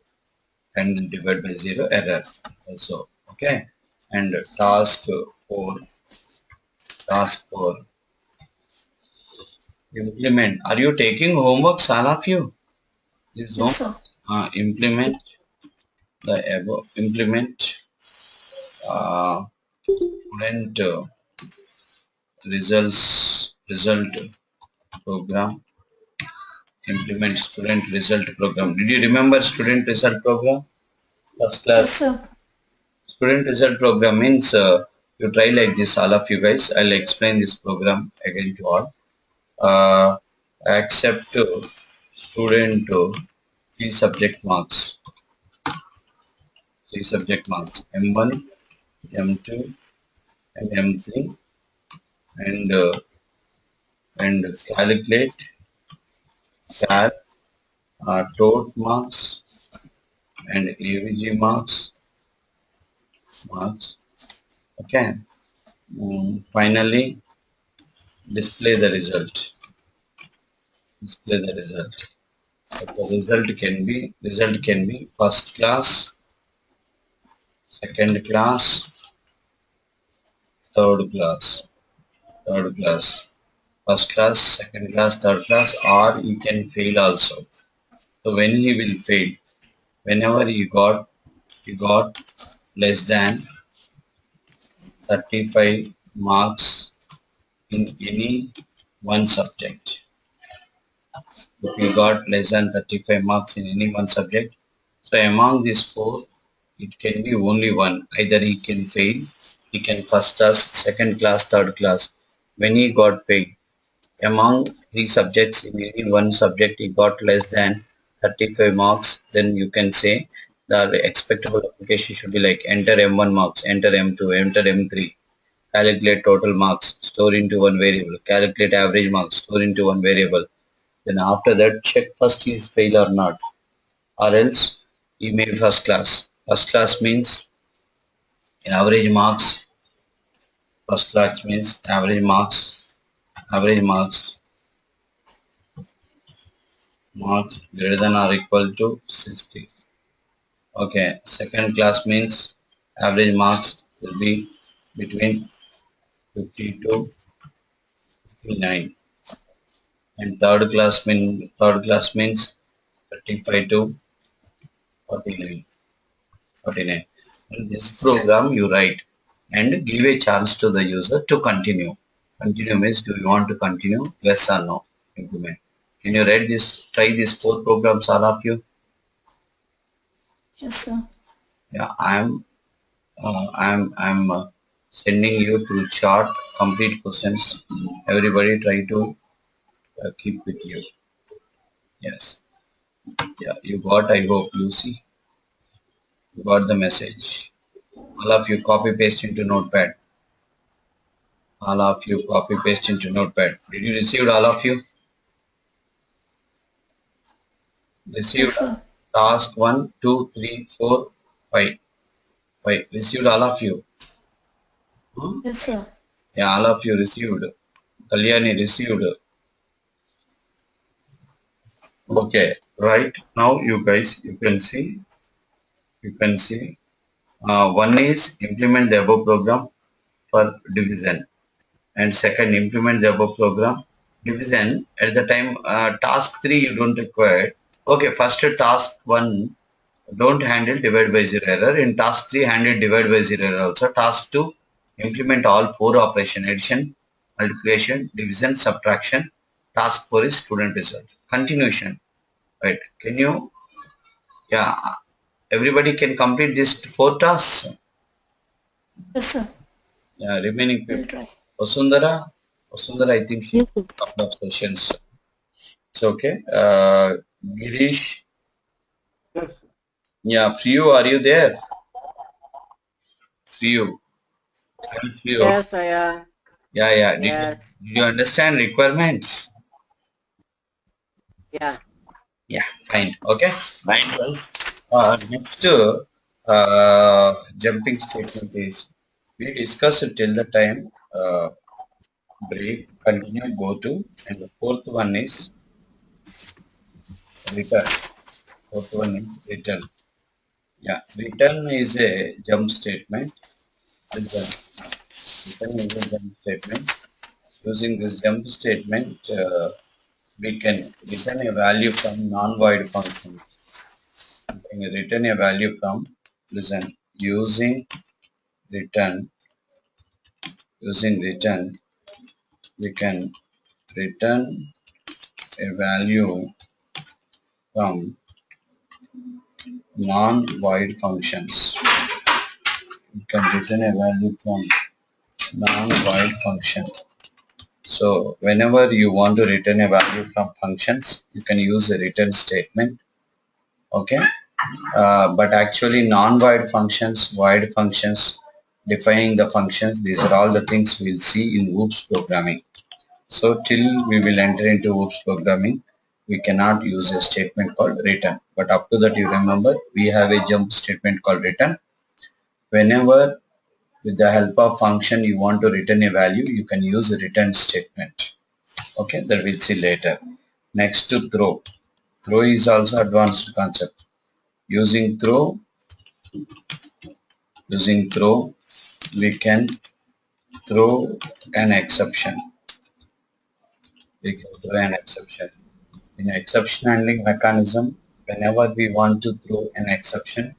and divide by 0 error also. Okay. And task 4, implement. Are you taking homeworks, all of you? This Yes, homework. sir. Implement the above. Implement student result program. Implement student result program. Did you remember student result program? First Yes, class. sir. Student result program means you try like this, all of you guys. I'll explain this program again to all. Accept student three subject marks. Three subject marks. M1, M2, and M3, and calculate cal total marks and AVG marks. Okay. Finally, display the result. Display the result. The result can be first class, second class, third class, first class, second class, third class, or he can fail also. So when he will fail, whenever he got less than 35 marks in any one subject. If you got less than 35 marks in any one subject, so among these four, it can be only one. Either he can fail, he can first class, second class, third class. When he got fail, among three subjects, in any one subject he got less than 35 marks, then you can say the expectable application should be like enter M1 marks, enter M2, enter M3, calculate total marks, store into one variable, calculate average marks, store into one variable. Then after that, check first he is fail or not, or else he may be first class. First class means average marks. First class means average marks greater than or equal to 60. Okay. Second class means average marks will be between 50 to 59. And third class means 35 to 49. 49. In this program you write and give a chance to the user to continue. Continue means do you want to continue? Yes or no? Implement. Can you write this? Try these four programs, all of you. Yes, sir. Yeah, I'm sending you through chart complete questions. Everybody try to keep with you. Yes. Yeah, you got. I hope Lucy. You got the message. All of you copy paste into notepad. All of you copy paste into notepad. Did you receive all of you? Yes, Received sir. task 1, 2, 3, 4, 5. 5. Received all of you. Hmm? Yes, sir. Yeah, all of you received. Kalyani received. Okay, right. Now you guys, you can see, one is implement the above program for division, and second implement the above program. Division at the time task 3 you don't require. Okay, first task 1 don't handle divide by 0 error. In task 3 handle divide by 0 error also. Task 2 implement all 4 operation: addition, multiplication, division, subtraction. Task 4 is student result. Continuation. Right. Can you, yeah, everybody can complete these 4 tasks. Yes, sir. Yeah, remaining We'll people. try. Vasundhara, I think she Yes, sir. couple of sessions. It's okay. Girish, Yes. yeah, Friyu, are you there? Friyu, Friyu. Yes, I am. Yeah, yeah. Yes. Did you understand requirements? Yeah. Yeah, fine. Okay, fine, guys. Next, jumping statement is we discussed till the time break, continue, go to, and the fourth one is return. Fourth one is return. Yeah, return is a jump statement. Return. Return is a jump statement. Using this jump statement, we can return a value from non-void functions. We can return a value from, listen, return, using return, we can return a value from non-void functions. We can return a value from non-void function. So whenever you want to return a value from functions, you can use a return statement. Okay. But actually non-void functions, void functions, defining the functions, these are all the things we'll see in OOPS programming. So till we will enter into OOPS programming, we cannot use a statement called return. But up to that, you remember, we have a jump statement called return. Whenever with the help of function you want to return a value, you can use a return statement. Okay, that we'll see later. Next to throw. Throw is also advanced concept. Using throw, we can throw an exception. We can throw an exception. In exception handling mechanism, whenever we want to throw an exception,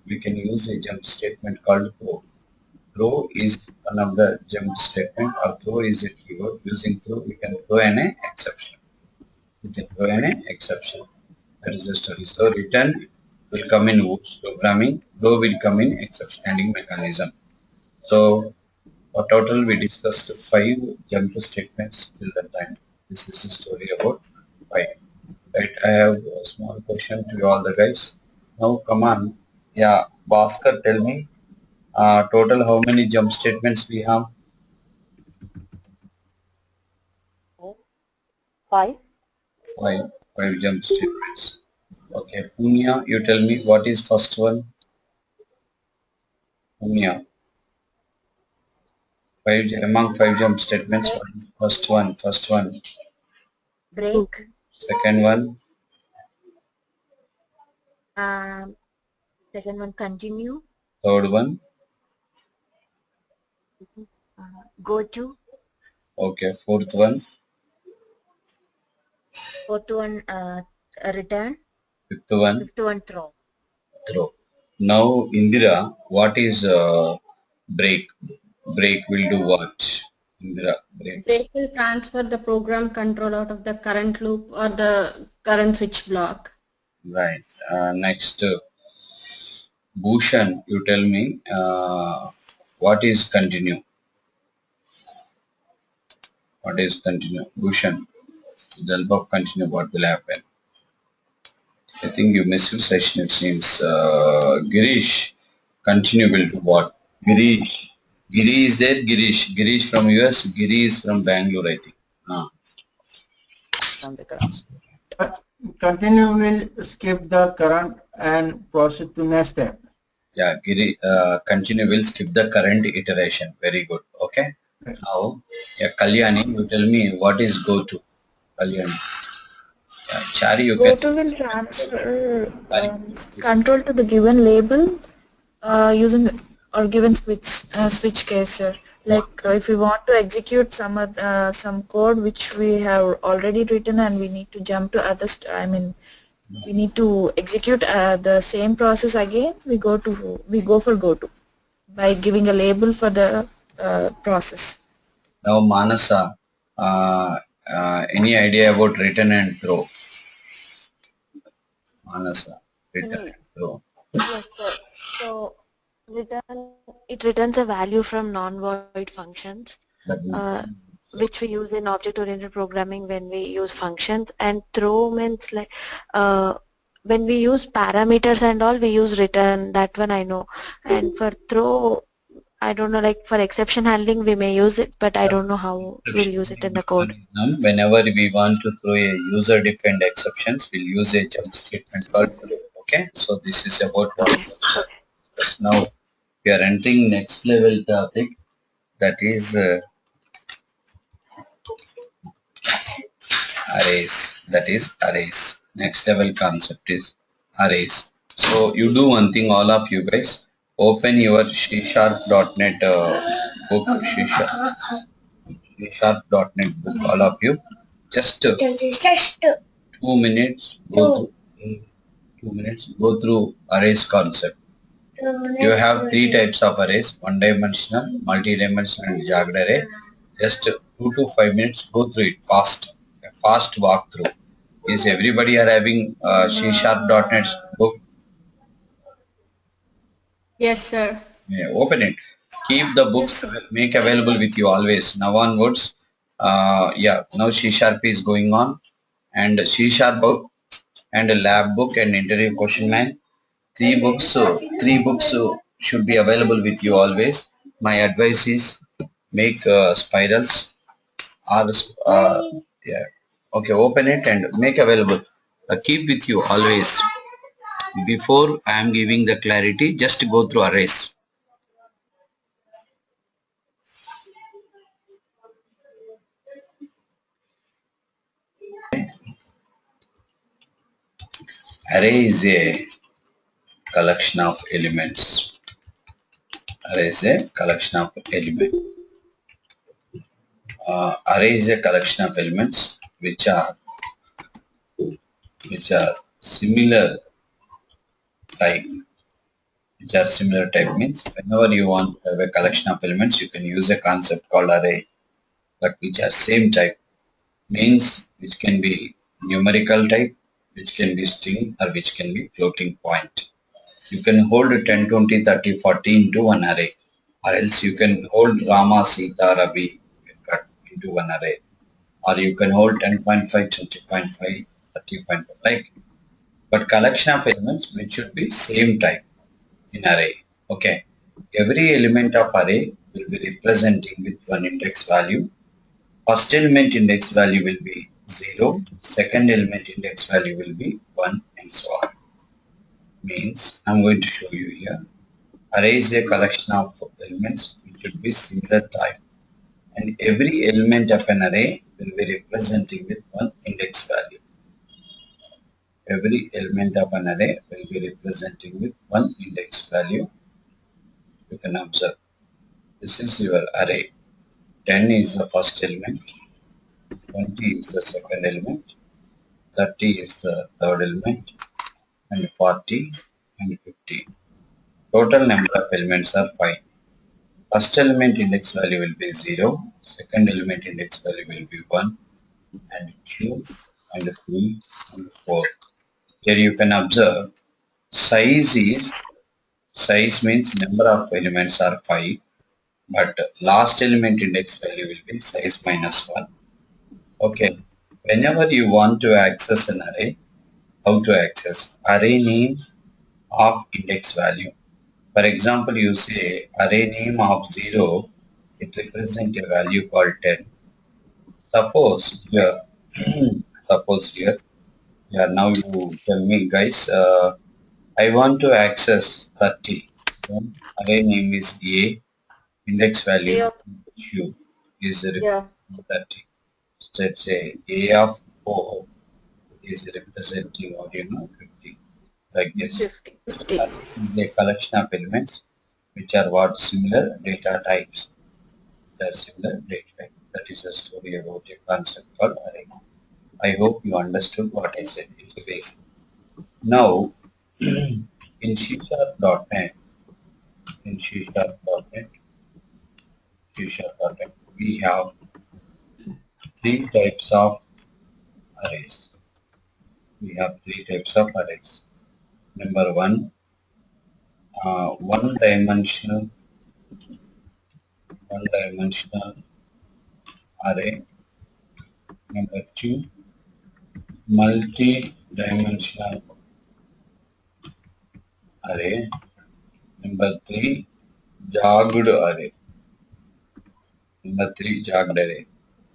we can use a jump statement called throw. Throw is one of the jump statement, or throw is a keyword. Using throw, we can throw an exception. That is the story. So return will come in OOPS programming, throw will come in exception handling mechanism. So for total, we discussed 5 jump statements till that time. This is the story about 5. Right, I have a small question to you all the guys. Now, come on. Yeah, Bhaskar, tell me, total how many jump statements we have? 5. 5 jump statements. Okay, Punya, you tell me what is first one? Punya, among 5 jump statements, what is first one? Break. Second one, Second one, continue. third one, Go to. okay, fourth one, Fourth one, return. fifth one, Fifth one, throw. throw. Now, Indira, what is break? Break will do what? Indira, break. Break will transfer the program control out of the current loop or the current switch block. Right. Next, Bhushan, you tell me what is continue? What is continue? Bhushan, with the help of continue, what will happen? I think you missed your session, it seems. Girish, continue will do what? Girish. Giri is there? Girish. Girish from US, Giri is from Bangalore, I think. Continue will skip the current and proceed to next step. Yeah, Giri, continue will skip the current iteration. Very good. Okay. Now, yeah, Kalyani, you tell me what is go to? Kalyani. Yeah, Chari, you Go can. to will transfer control to the given label using or given switch case, sir. Like if we want to execute some code which we have already written and we need to jump to other, I mean, we need to execute the same process again. We go for go to by giving a label for the process. Now, Manasa, any idea about return and throw? Manasa, return Ye- and throw. Yes, sir. So it returns a value from non-void functions, That means, uh, which we use in object-oriented programming when we use functions, and throw means like when we use parameters and all, we use return. That one I know. And for throw, I don't know, like for exception handling, we may use it, but I don't know how we'll use it in the code. whenever we want to throw a user-defined exceptions, we'll use a jump statement called throw. Okay, so this is about what Okay. now we are entering next level topic, that is arrays. That is arrays. Next level concept is arrays. So you do one thing, all of you guys, open your C#.NET book, C#.NET book, all of you. Just 2 minutes, go through 2 minutes, go through arrays concept. You have three types of arrays: one-dimensional, multi-dimensional, and jagged array. Just 2 to 5 minutes, go through it fast. A fast walkthrough. Is everybody are having C#.NET book? Yes, sir. Yeah, open it. Keep the books, Yes, sir. make available with you always. Now onwards, yeah, now C# is going on, and C# book and a lab book and interview question line. Three books should be available with you always. My advice is make spirals or yeah. Okay, open it and make available. Keep with you always. Before I am giving the clarity, just go through arrays. Array is a collection of elements. Array is a collection of elements. Array is a collection of elements which are similar type. Which are similar type means whenever you want to have a collection of elements, you can use a concept called array, but which are same type. Means which can be numerical type, which can be string, or which can be floating point. You can hold 10, 20, 30, 40 into one array, or else you can hold Rama, Sita, Ravi into one array, or you can hold 10.5, 20.5, 30.5, like. But collection of elements which should be same type in array. Okay. Every element of array will be representing with one index value. First element index value will be 0, second element index value will be 1, and so on. Means I'm going to show you here. Array is a collection of elements which should be similar type, and every element of an array will be representing with one index value. Every element of an array will be representing with one index value. You can observe. This is your array. 10 is the first element, 20 is the second element, 30 is the third element, and 40 and 50. Total number of elements are 5. First element index value will be 0, second element index value will be 1, and 2, and 3, and 4. Here you can observe size means number of elements are 5, but last element index value will be size minus 1. Okay. Whenever you want to access an array, how to access? Array name of index value. For example, you say array name of 0, it represents a value called 10. Suppose here, yeah, now you tell me guys, I want to access 30. Then array name is A, index value Yeah. Q is Yeah. 30. So let's say A of 4 is representing, or 50, like this. 50. Is a collection of elements which are what? Similar data types. They are similar data types. That is a story about a concept called array. I hope you understood what I said. It's a basic. Now, in C#.NET, in C#.NET, C#.NET, we have three types of arrays. We have three types of arrays. Number one, one-dimensional array. Number two, multi-dimensional array. Number three, jogged array. Number three, jogged array.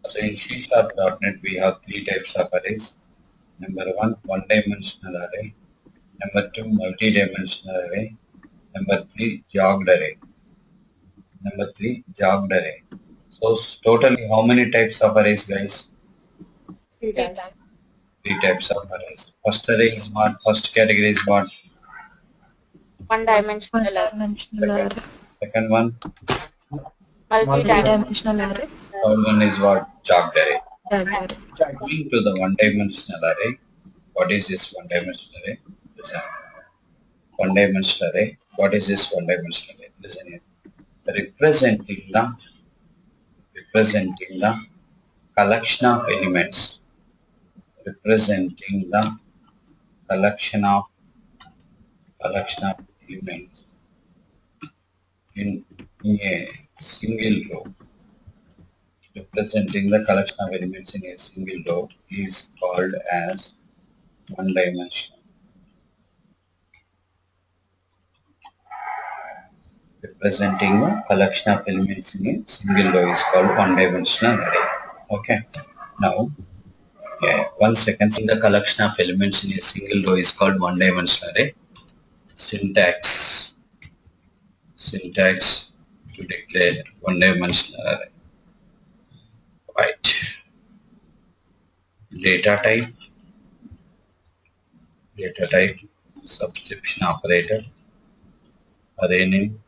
So in C#.NET we have three types of arrays. Number one, one-dimensional array. Number two, multi-dimensional array. Number three, jogged array. Number three, jogged array. So totally how many types of arrays, guys? Three types. Three types of arrays. First array is what? First category is what? One-dimensional array. One-dimensional array. Second one. Multi-dimensional Multi-dimensional array. Third one is what? Jogged array. Jogged array. Going to the one-dimensional array. What is this one-dimensional array? Listen. One-dimensional array. What is this one-dimensional array? Listen here. Representing the collection of elements. Representing the collection of elements in a single row. Representing the collection of elements in a single row is called as one-dimensional. Representing the collection of elements in a single row is called one-dimensional array. Okay. Now, one second. The collection of elements in a single row is called one-dimensional array. Syntax to declare one-dimensional array. Right. Data type, subscription operator, array name,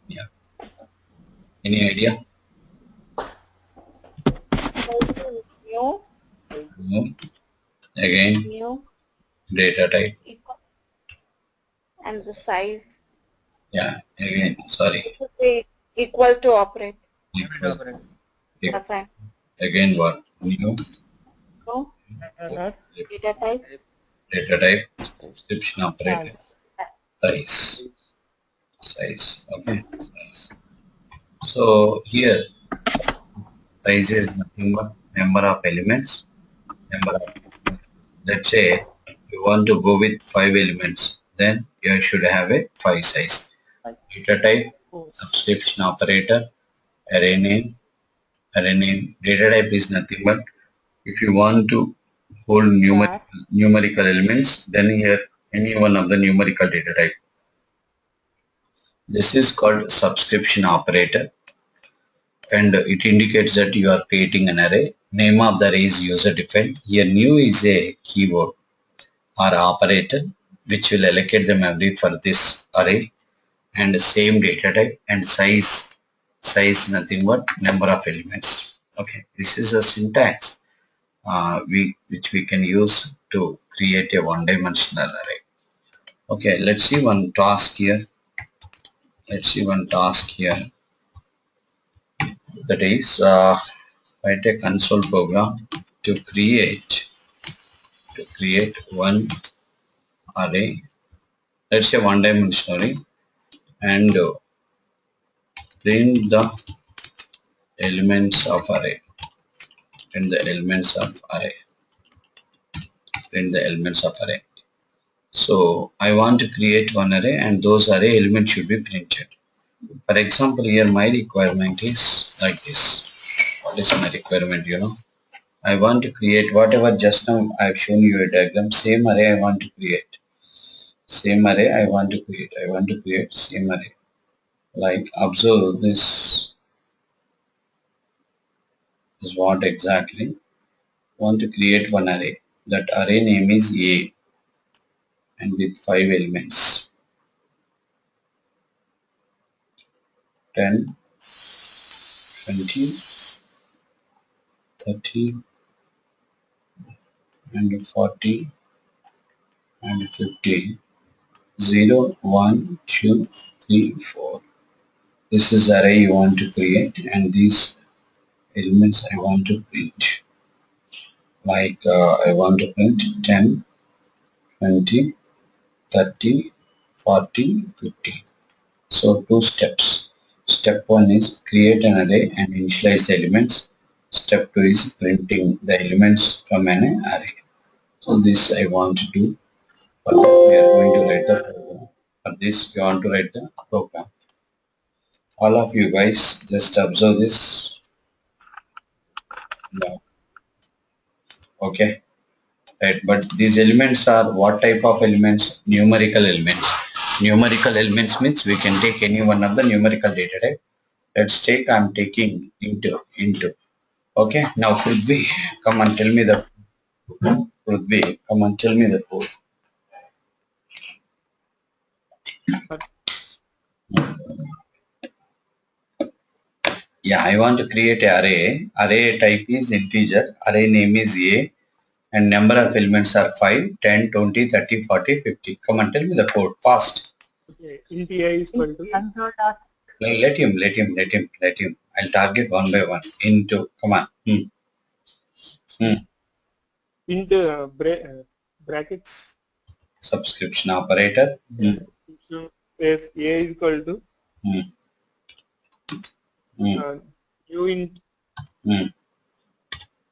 yeah. Any idea? New. No. Again, New. data type. And the size. Yeah, again, sorry. Say equal to operate. Equal. Assign. Again what? New. No. Data type. Subscription operator. Size. Okay. Size. So here, size is nothing but number of elements. Let's say you want to go with 5 elements, then you should have a 5 size. Data type, subscription operator, array name. Data type is nothing but if you want to hold numerical elements, then here any one of the numerical data type. This is called subscription operator, and it indicates that you are creating an array. Name of the array is user defined. Here new is a keyword or operator which will allocate the memory for this array, and the same data type, and size nothing but number of elements. Okay, this is a syntax which we can use to create a one-dimensional array. Okay, let's see one task here. That is write a console program to create one array. Let's say one-dimensional array, and print the elements of array. So I want to create one array, and those array elements should be printed. For example, here my requirement is like this. What is my requirement? I want to create whatever just now I've shown you a diagram. Same array I want to create. Same array. Like observe this is what exactly want to create one array. That array name is A and with 5 elements. 10, 20, 30 and 40 and 50. 0, 1, 2, 3, 4. This is array you want to create and these elements I want to print. Like I want to print 10, 20, 30, 40, 50. So 2 steps. Step 1 is create an array and initialize the elements. Step 2 is printing the elements from an array. So this I want to do. For that we are going to write the program. For this we want to write the program. All of you guys just observe this. Yeah. Okay. Right. But these elements are what type of elements? Numerical elements. Numerical elements means we can take any one of the numerical data type. Let's take, I'm taking into. Okay. Now Prithvi, come and tell me the Prithvi, come and tell me the code. Yeah, I want to create an array. Array type is integer. Array name is A. And number of elements are 5, 10, 20, 30, 40, 50. Come and tell me the code fast. Okay, int A is equal to Let him. I'll target one by one. Into, come on. int brackets Subscription operator. space A is equal to new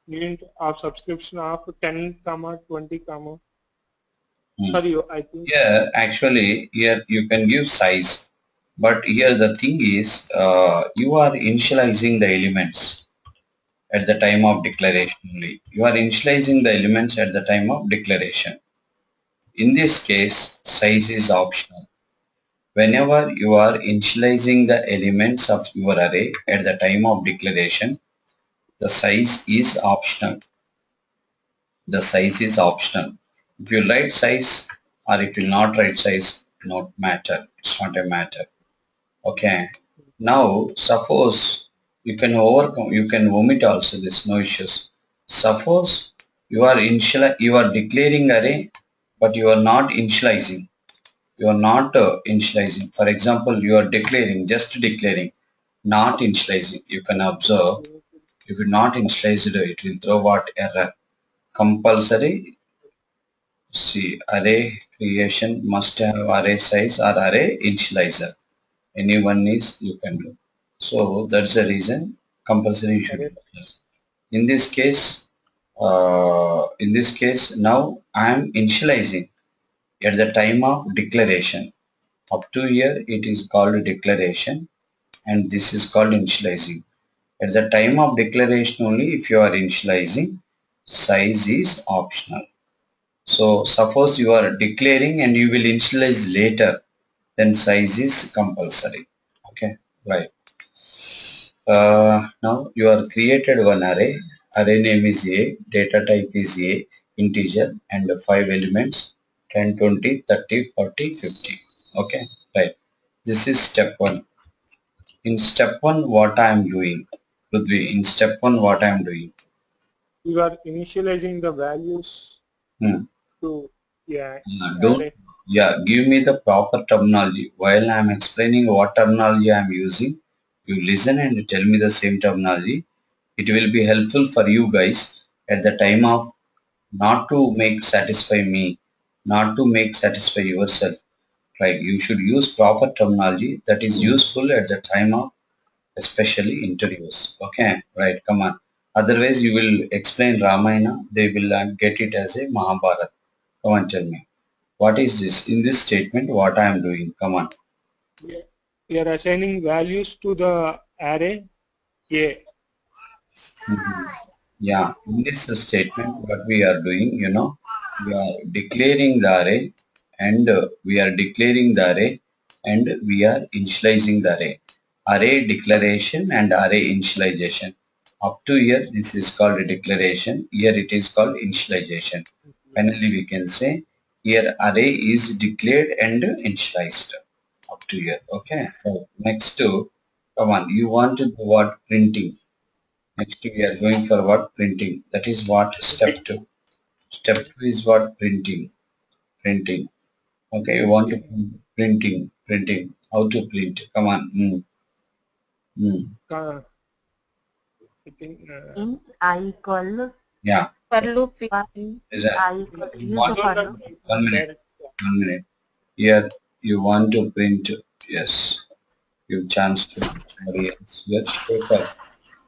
int of subscription of 10 comma 20 comma. Sorry, I think. Yeah, actually here you can give size, but here the thing is you are initializing the elements at the time of declaration only. You are initializing the elements at the time of declaration. In this case, size is optional. Whenever you are initializing the elements of your array at the time of declaration, the size is optional. The size is optional. If you write size or if you will not write size, not matter. It's not a matter. Okay. Now suppose you can omit also this, no issues. Suppose you are declaring array, but you are not initializing. You are not initializing. For example, you are declaring, just declaring, not initializing. You can observe. If you not initialize it will throw what error. Compulsory. See, array creation must have array size or array initializer. Anyone is you can do. So that's the reason compulsory you should use. In this case, now I am initializing at the time of declaration. Up to here it is called declaration and this is called initializing. At the time of declaration only if you are initializing, size is optional. So suppose you are declaring and you will initialize later, then size is compulsory. Okay, right. Now you are created one array. Array name is A, data type is A, integer and 5 elements 10, 20, 30, 40, 50. Okay, right. This is step 1. In step 1 what I am doing? Prithvi, in step 1 what I am doing? You are initializing the values to give me the proper terminology. While I am explaining what terminology I am using, you listen and tell me the same terminology. It will be helpful for you guys at the time of not to make satisfy me, not to make satisfy yourself. Right? You should use proper terminology that is useful at the time of especially interviews. Okay, right? Come on. Otherwise, you will explain Ramayana. They will get it as a Mahabharata. Come on, tell me. What is this? In this statement, what I am doing? Come on. We are assigning values to the array A. Yeah, in this statement, what we are doing, we are declaring the array and we are declaring the array and we are initializing the array. Array declaration and array initialization. Up to here, this is called a declaration. Here it is called initialization. Finally, we can say here array is declared and initialized. Up to here. Okay. So next to, come on, you want to do what? Printing. Next we are going for what? Printing. That is what? Step 2. Step 2 is what? Printing. Printing. Okay, you want to printing. Printing. How to print? Come on. I think In I equal Yeah. For loop, Is that I equal you use want the console for dot loop. write one minute. direct. 1 minute. Here you want to print. Yes. Give chance to somebody else. Here, Shaker.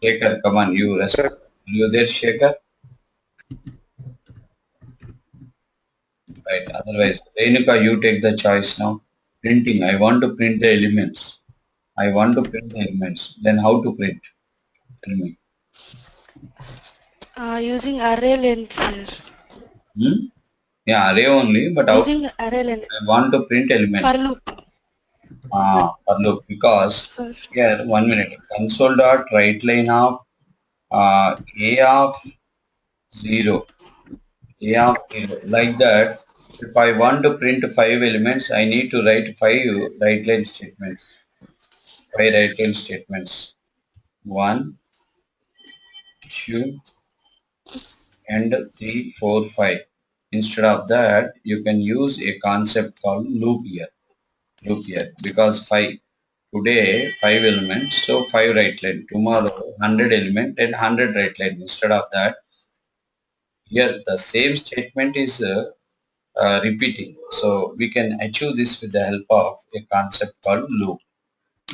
Shaker, come on. You respond. You there, Shaker? Right. Otherwise, Renuka, you take the choice now. Printing. I want to print the elements. I want to print the elements. Then how to print? Tell me. Using array length, sir. Hmm? Yeah, array only, but how Using array length. I want to print element. For loop. Look, because For here, 1 minute. Console dot write line of a of 0. A of 0. Like that, if I want to print 5 elements, I need to write 5 write line statements. 5 write line statements. 1, 2, and 3, 4, 5. Instead of that, you can use a concept called loop here. Loop here because 5 today 5 elements, so 5 right line. Tomorrow 100 element and 100 right line. Instead of that, here the same statement is repeating. So we can achieve this with the help of a concept called loop.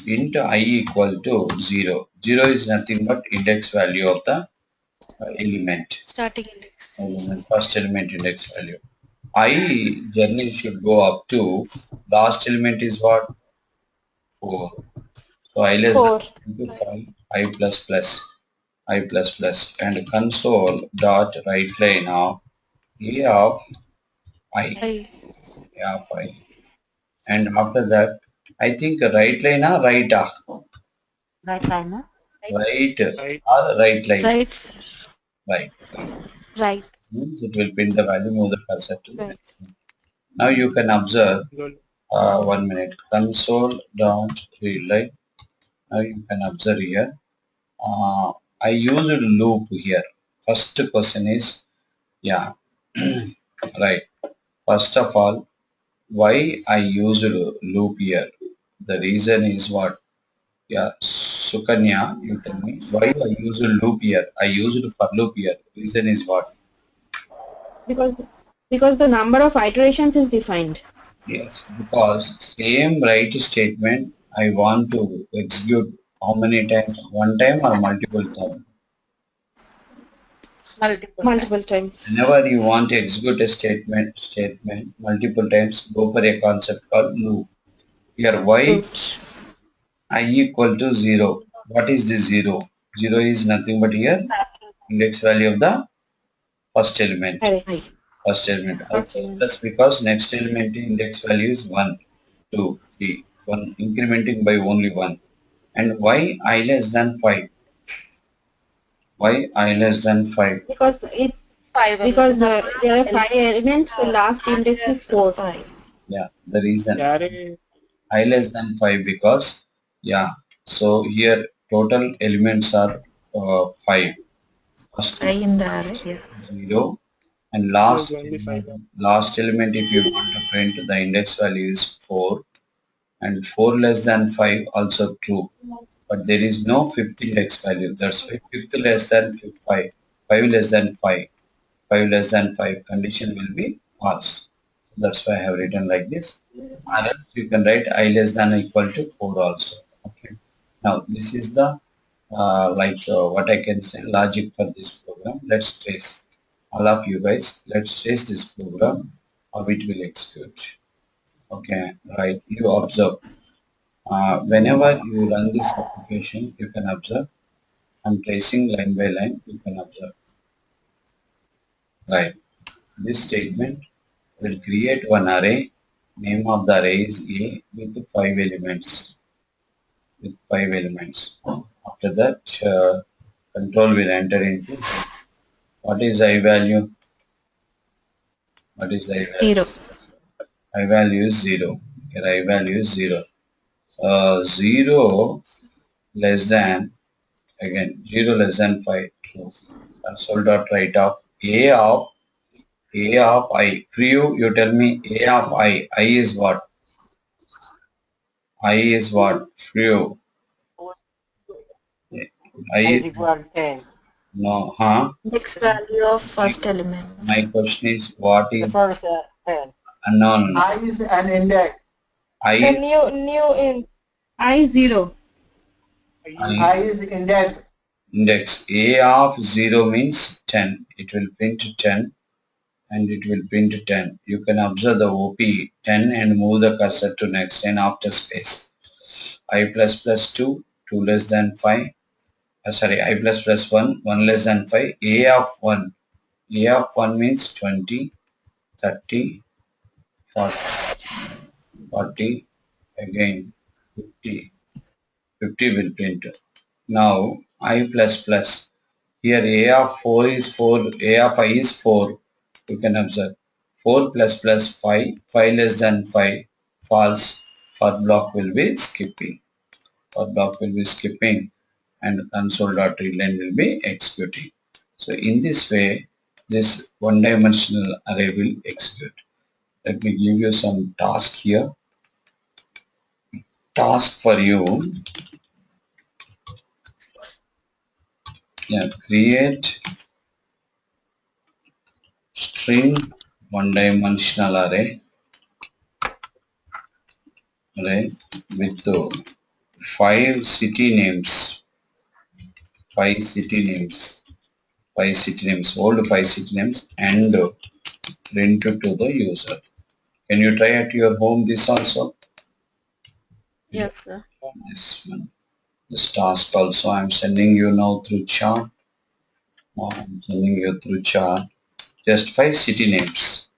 Int I equal to 0. 0 is nothing but index value of the element. starting index. First element index value. I journey should go up to last element is what? 4. So I less 4. than into 5, I plus plus and console dot write line of a of I, I. a of I. And after that, I think right line or right Right line, no? right Right. or right line. Right, sir. Right. Right. Means it will print the value, move the cursor to the Right. next one. Now you can observe Good. 1 minute console dot read line. Now you can observe here. I used loop here. First question is yeah right. First of all, why I used loop here? The reason is what? Yeah, Sukanya, you tell me why I used loop here. I used for loop here. Reason is what? Because the number of iterations is defined. Yes, because same write statement I want to execute how many times? One time or multiple times? Multiple times. Whenever you want to execute a statement multiple times, go for a concept called loop. Here, why Loops. I equal to 0. What is this 0? 0 is nothing but here index value of the first element. Array. First element. First Also element. plus because next element index value is 1, 2, 3. 1 incrementing by only 1. And why I less than 5? Why I less than 5? Because there are 5 elements, the last index is 4. Yeah, the reason Array. I less than 5 because yeah. So here total elements are 5. First I in the array here. 0 and There's only 5. last element if you want to print the index value is 4 and 4 less than 5 also true, but there is no fifth index value. That's why fifth less than 5, 5 less than 5, 5 less than 5 condition will be false. That's why I have written like this. Or else you can write I less than or equal to 4 also. Okay. Now this is the what I can say logic for this program. Let's trace all of you guys. Let's trace this program how it will execute. Okay, right. You observe. Whenever you run this application, you can observe. I'm tracing line by line. You can observe. Right. This statement will create one array. Name of the array is A with 5 elements. After that, control will enter into. What is I value? What is I value? 0. I value is 0. Here I value is 0. 0 less than, again 0 less than 5, true. Console dot write off a of I. For you tell me a of I. I is what? I is what? For you. I is is equal to 10. no, huh? Next value of first element. My question is what The is first 10. no. I is an index. I So new in I0. I I is index. index a of 0 means 10. It will print 10 and it will print 10. You can observe the OP 10 and move the cursor to next 10 after space. I plus plus 2, 2 less than 5. Sorry, I plus plus 1, 1 less than 5. A of 1. A of 1 means 20, 30, 40, 40, again 50. 50 will print. Now I plus plus. Here A of 4 is 4, A of I is 4. You can observe 4 plus plus 5, 5 less than 5, false. For block will be skipping. For block will be skipping and console.readline will be executing. So in this way, this one-dimensional array will execute. Let me give you some task here. Task for you. Yeah, create string one-dimensional array with 5 city names, 5 city names, old 5 city names, and print to the user. Can you try at your home this also? Yes, sir. This one. This task also I'm sending you now through chat. I'm sending you through chat. Just 5 city names.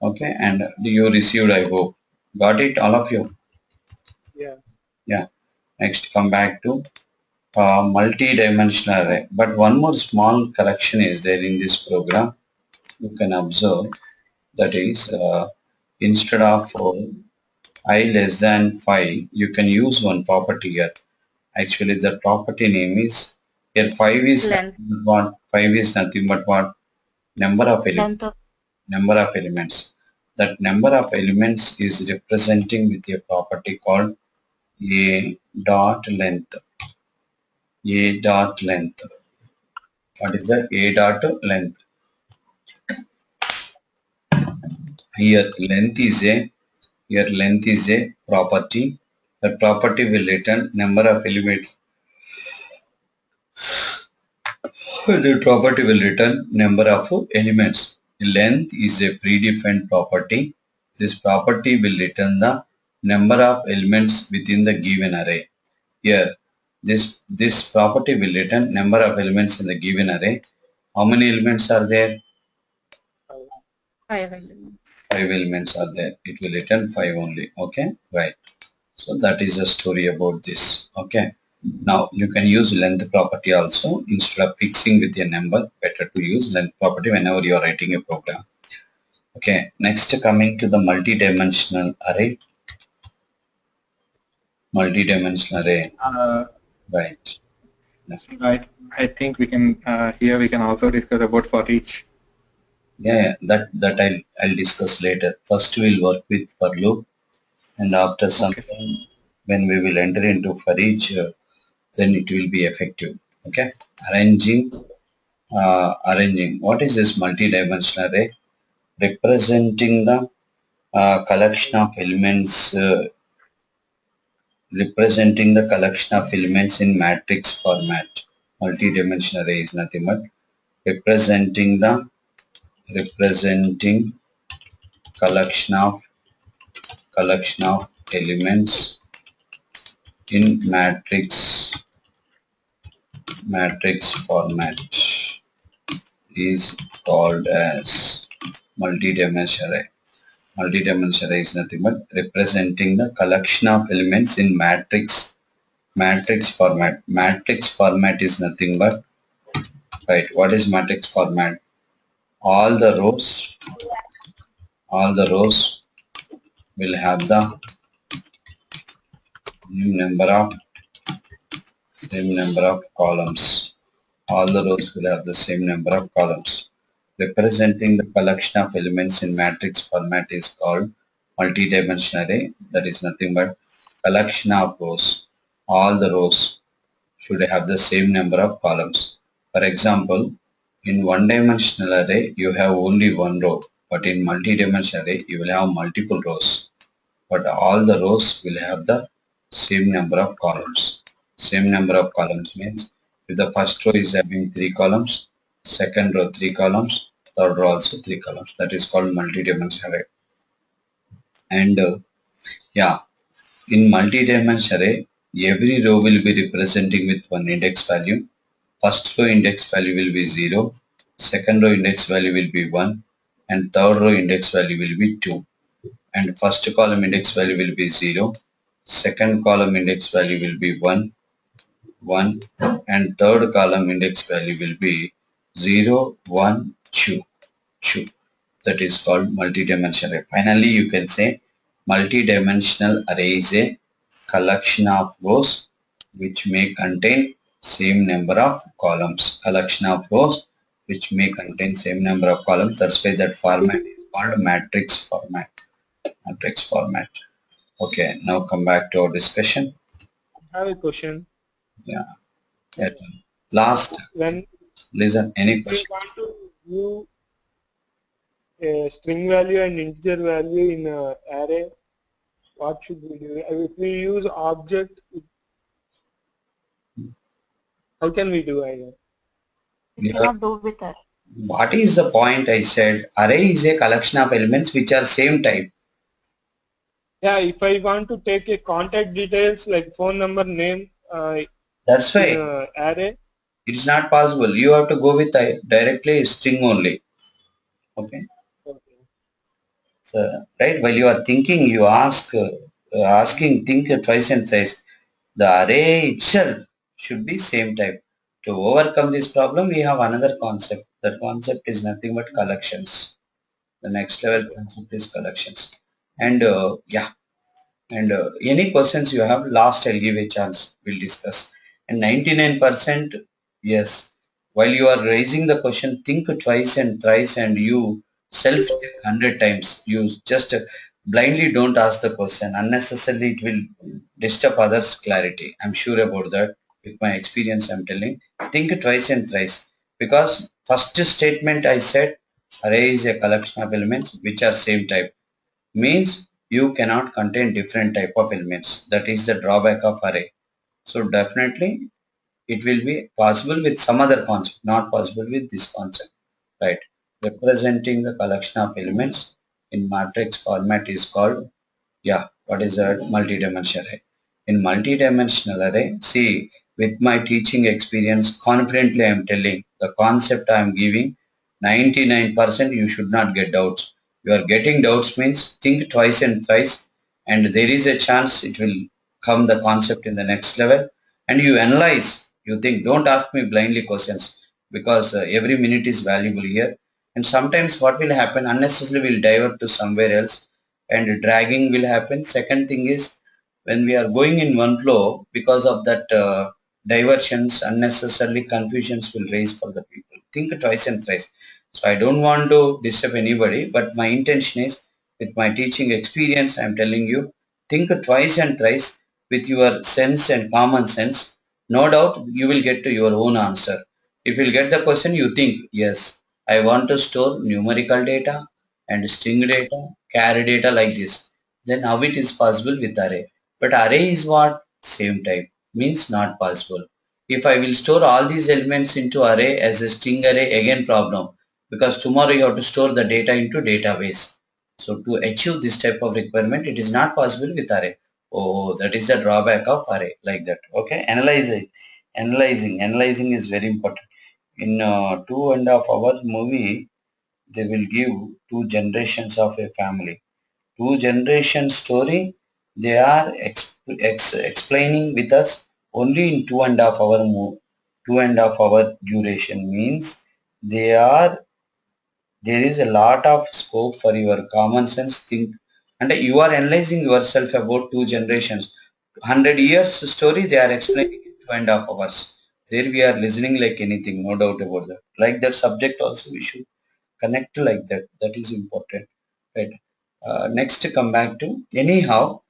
Okay, and you received, I hope. Got it, all of you? Yeah. Yeah. Next, come back to multi-dimensional array. But one more small correction is there in this program. You can observe that is instead of I less than 5, you can use one property here. Actually, the property name is here 5 is Length. nothing but what? 5 is nothing but what? Number of elements. Length of Number of elements. That number of elements is representing with a property called a dot length. A dot length. What is that? A dot length. Here length is a property. The property will return number of elements. The property will return number of elements. Length is a predefined property. This property will return the number of elements within the given array. Here, this property will return number of elements in the given array. How many elements are there? 5 elements. 5 elements are there. It will return 5 only. Okay, right. So that is the story about this. Okay. Now you can use length property also. Instead of fixing with a number, better to use length property whenever you are writing a program. Okay. Next, coming to the multi-dimensional array. Multi-dimensional array. Right. Right. I think we can here we can also discuss about for each. Yeah, that I'll discuss later. First we'll work with for loop, and after some time when we will enter into for each, then it will be effective. Okay. Arranging. What is this multi-dimensional array? Representing the collection of elements in matrix format. Multi-dimensional array is nothing but representing collection of elements in matrix format is called as multi-dimensional array. Multi-dimensional array is nothing but representing the collection of elements in matrix format. Matrix format is nothing but Right. What is matrix format? All the rows will have the same number of columns. All the rows will have the same number of columns. Representing the collection of elements in matrix format is called multi-dimensional array. That is nothing but collection of rows. All the rows should have the same number of columns. For example, in one-dimensional array, you have only one row, but in multi-dimensional array, you will have multiple rows. But all the rows will have the same number of columns. Same number of columns means if the first row is having 3 columns, second row 3 columns, third row also 3 columns. That is called multi-dimensional array. And yeah, in multi-dimensional array, every row will be representing with one index value. First row index value will be 0, second row index value will be 1, and third row index value will be 2. And first column index value will be 0, second column index value will be 1, 1, and third column index value will be 0, 1, 2, 2. That is called multi-dimensional array. Finally, you can say multi-dimensional array is a collection of rows which may contain same number of columns. Collection of rows which may contain same number of columns. That's why that format is called matrix format. Matrix format. Okay, now come back to our discussion. I have a question. Yeah. Last, When listen, any we question? want to view a string value and integer value in an array, what should we do? If we use object, how can we do it? You Yeah. cannot do with that. What is the point I said? Array is a collection of elements which are same type. Yeah, if I want to take a contact details like phone number, name That's in why an array, it's not possible. You have to go with directly string only. Okay. okay. So, right, while you are thinking, you think twice and thrice. The array itself should be same type. To overcome this problem, we have another concept. That concept is nothing but collections. The next level concept is collections. And yeah, and any questions you have, last I'll give a chance. We'll discuss. And 99%, yes. While you are raising the question, think twice and thrice, and you self-check 100 times. You just blindly don't ask the question. Unnecessarily, it will disturb others' clarity. I'm sure about that. With my experience, I'm telling. Think twice and thrice. Because first statement I said, array is a collection of elements which are same type means you cannot contain different type of elements. That is the drawback of array. So definitely it will be possible with some other concept, not possible with this concept, right? Representing the collection of elements in matrix format is called, yeah, what is that? Multi-dimensional array. In multi-dimensional array, see, with my teaching experience, confidently I am telling the concept I am giving, 99% you should not get doubts. You are getting doubts means think twice and thrice, and there is a chance it will come the concept in the next level, and you analyze. You think, don't ask me blindly questions because every minute is valuable here. And sometimes what will happen, unnecessarily will divert to somewhere else and dragging will happen. Second thing is when we are going in one flow, because of that diversions, unnecessarily confusions will raise for the people. Think twice and thrice. So I don't want to disturb anybody, but my intention is with my teaching experience, I'm telling you, think twice and thrice with your sense and common sense. No doubt you will get to your own answer. If you get the question, you think, yes, I want to store numerical data and string data, carry data like this. Then how it is possible with array? But array is what? Same type. Means not possible. If I will store all these elements into array as a string array, again problem. Because tomorrow you have to store the data into database. So to achieve this type of requirement, it is not possible with array. Oh, that is the drawback of array like that. Okay, analyzing. Analyzing is very important. In 2.5 hours movie, they will give two generations of a family. Two generation story, they are explaining with us only in 2.5 hour 2.5 hour duration means they are, there is a lot of scope for your common sense think, and you are analyzing yourself about 2 generations. 100 years story they are explaining in 2.5 hours. There we are listening like anything, no doubt about that. Like that subject also we should connect like that. That is important. Right. Next come back to anyhow.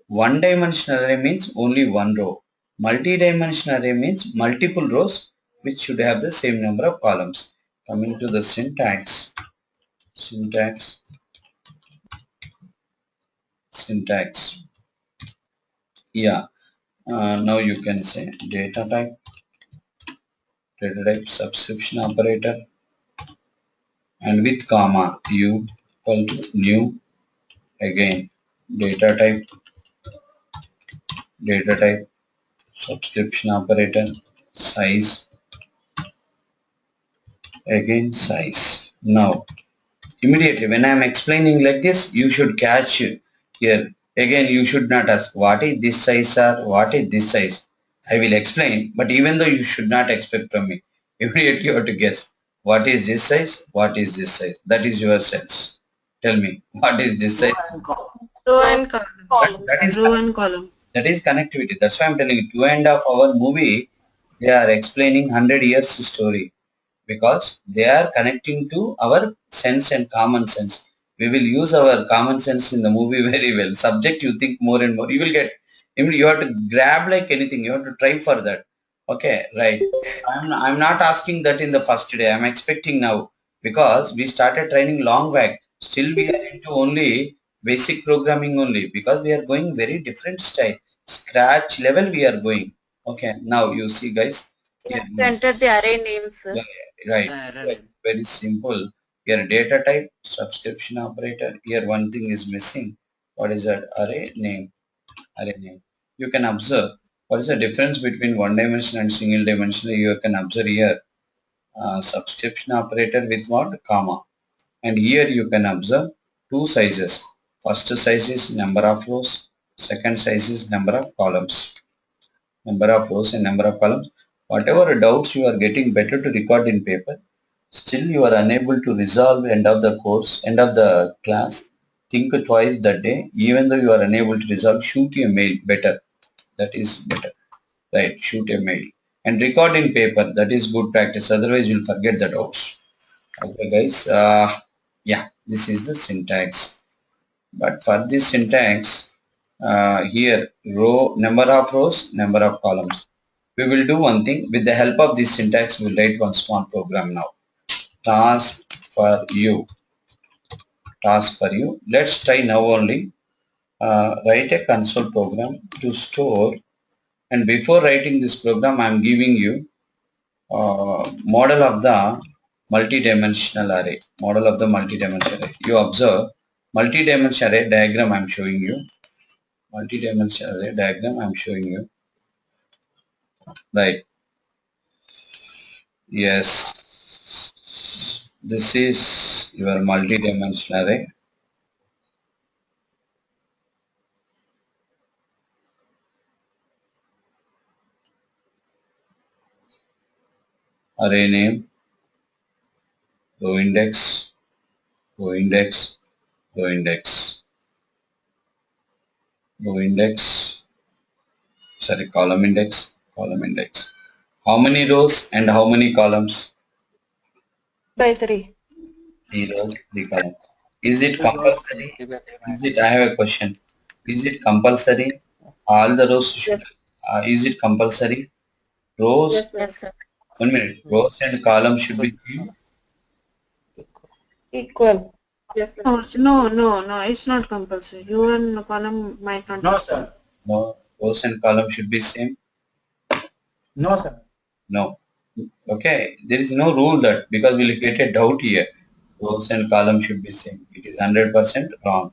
One-dimensional array means only one row. Multi-dimensional array means multiple rows which should have the same number of columns. Coming to the syntax, syntax, syntax. Yeah. Now you can say data type subscription operator, and with comma u equal to new, again data type subscription operator, size, again size. Now immediately when I am explaining like this, you should catch here. Again, you should not ask what is this size or what is this size. I will explain, but even though you should not expect from me, immediately you have to guess what is this size, what is this size. That is your sense. Tell me what is this size. Row and column. That is Row and column. that is connectivity. That's why I'm telling you 2.5 hour movie. They are explaining 100 years story, because they are connecting to our sense and common sense. We will use our common sense in the movie very well. Subject you think more and more. You will get, you have to grab like anything. You have to try for that. Okay, right. I'm not asking that in the first day. I'm expecting now, because we started training long back. Still we are into only basic programming only, because we are going very different style. Scratch level we are going. Okay, now you see guys. Here, Enter the array names, sir. yeah, right. Very simple. Here data type, subscription operator. Here one thing is missing. What is that? Array name. Array name. You can observe what is the difference between one dimension and single dimensional. You can observe here subscription operator with what? Comma. And here you can observe two sizes. First size is number of rows. Second size is number of columns. Number of rows and number of columns. Whatever doubts you are getting, better to record in paper. Still you are unable to resolve end of the course, end of the class. Think twice that day. Even though you are unable to resolve, shoot a mail. Better. That is better. Right. Shoot a mail. And record in paper. That is good practice. Otherwise you'll forget the doubts. Okay guys. Yeah. This is the syntax. But for this syntax, here row, number of rows, number of columns. We will do one thing. With the help of this syntax, we'll write one small program now. Task for you. Task for you. Let's try now only. Write a console program to store. And before writing this program, I am giving you model of the multi-dimensional array. Model of the multi-dimensional array. You observe multi-dimensional array diagram I am showing you. Multi-dimensional array diagram I am showing you. Right. Yes. This is your multi-dimensional array. Array name, row index, row index, row index, row index, sorry, column index, column index. How many rows and how many columns? By 3. 3 rows, 3 columns. Is it compulsory? Is it, I have a question. Is it compulsory? All the rows should, is it compulsory? Rows, Yes, sir. 1 minute, rows and columns should be Equal. Yes, sir. No, it's not compulsory. You and column might not. No, sir. no, rows and columns should be same. No, sir. No. Okay, there is no rule that, because we'll get a doubt here. Rows and columns should be same. It is 100% wrong.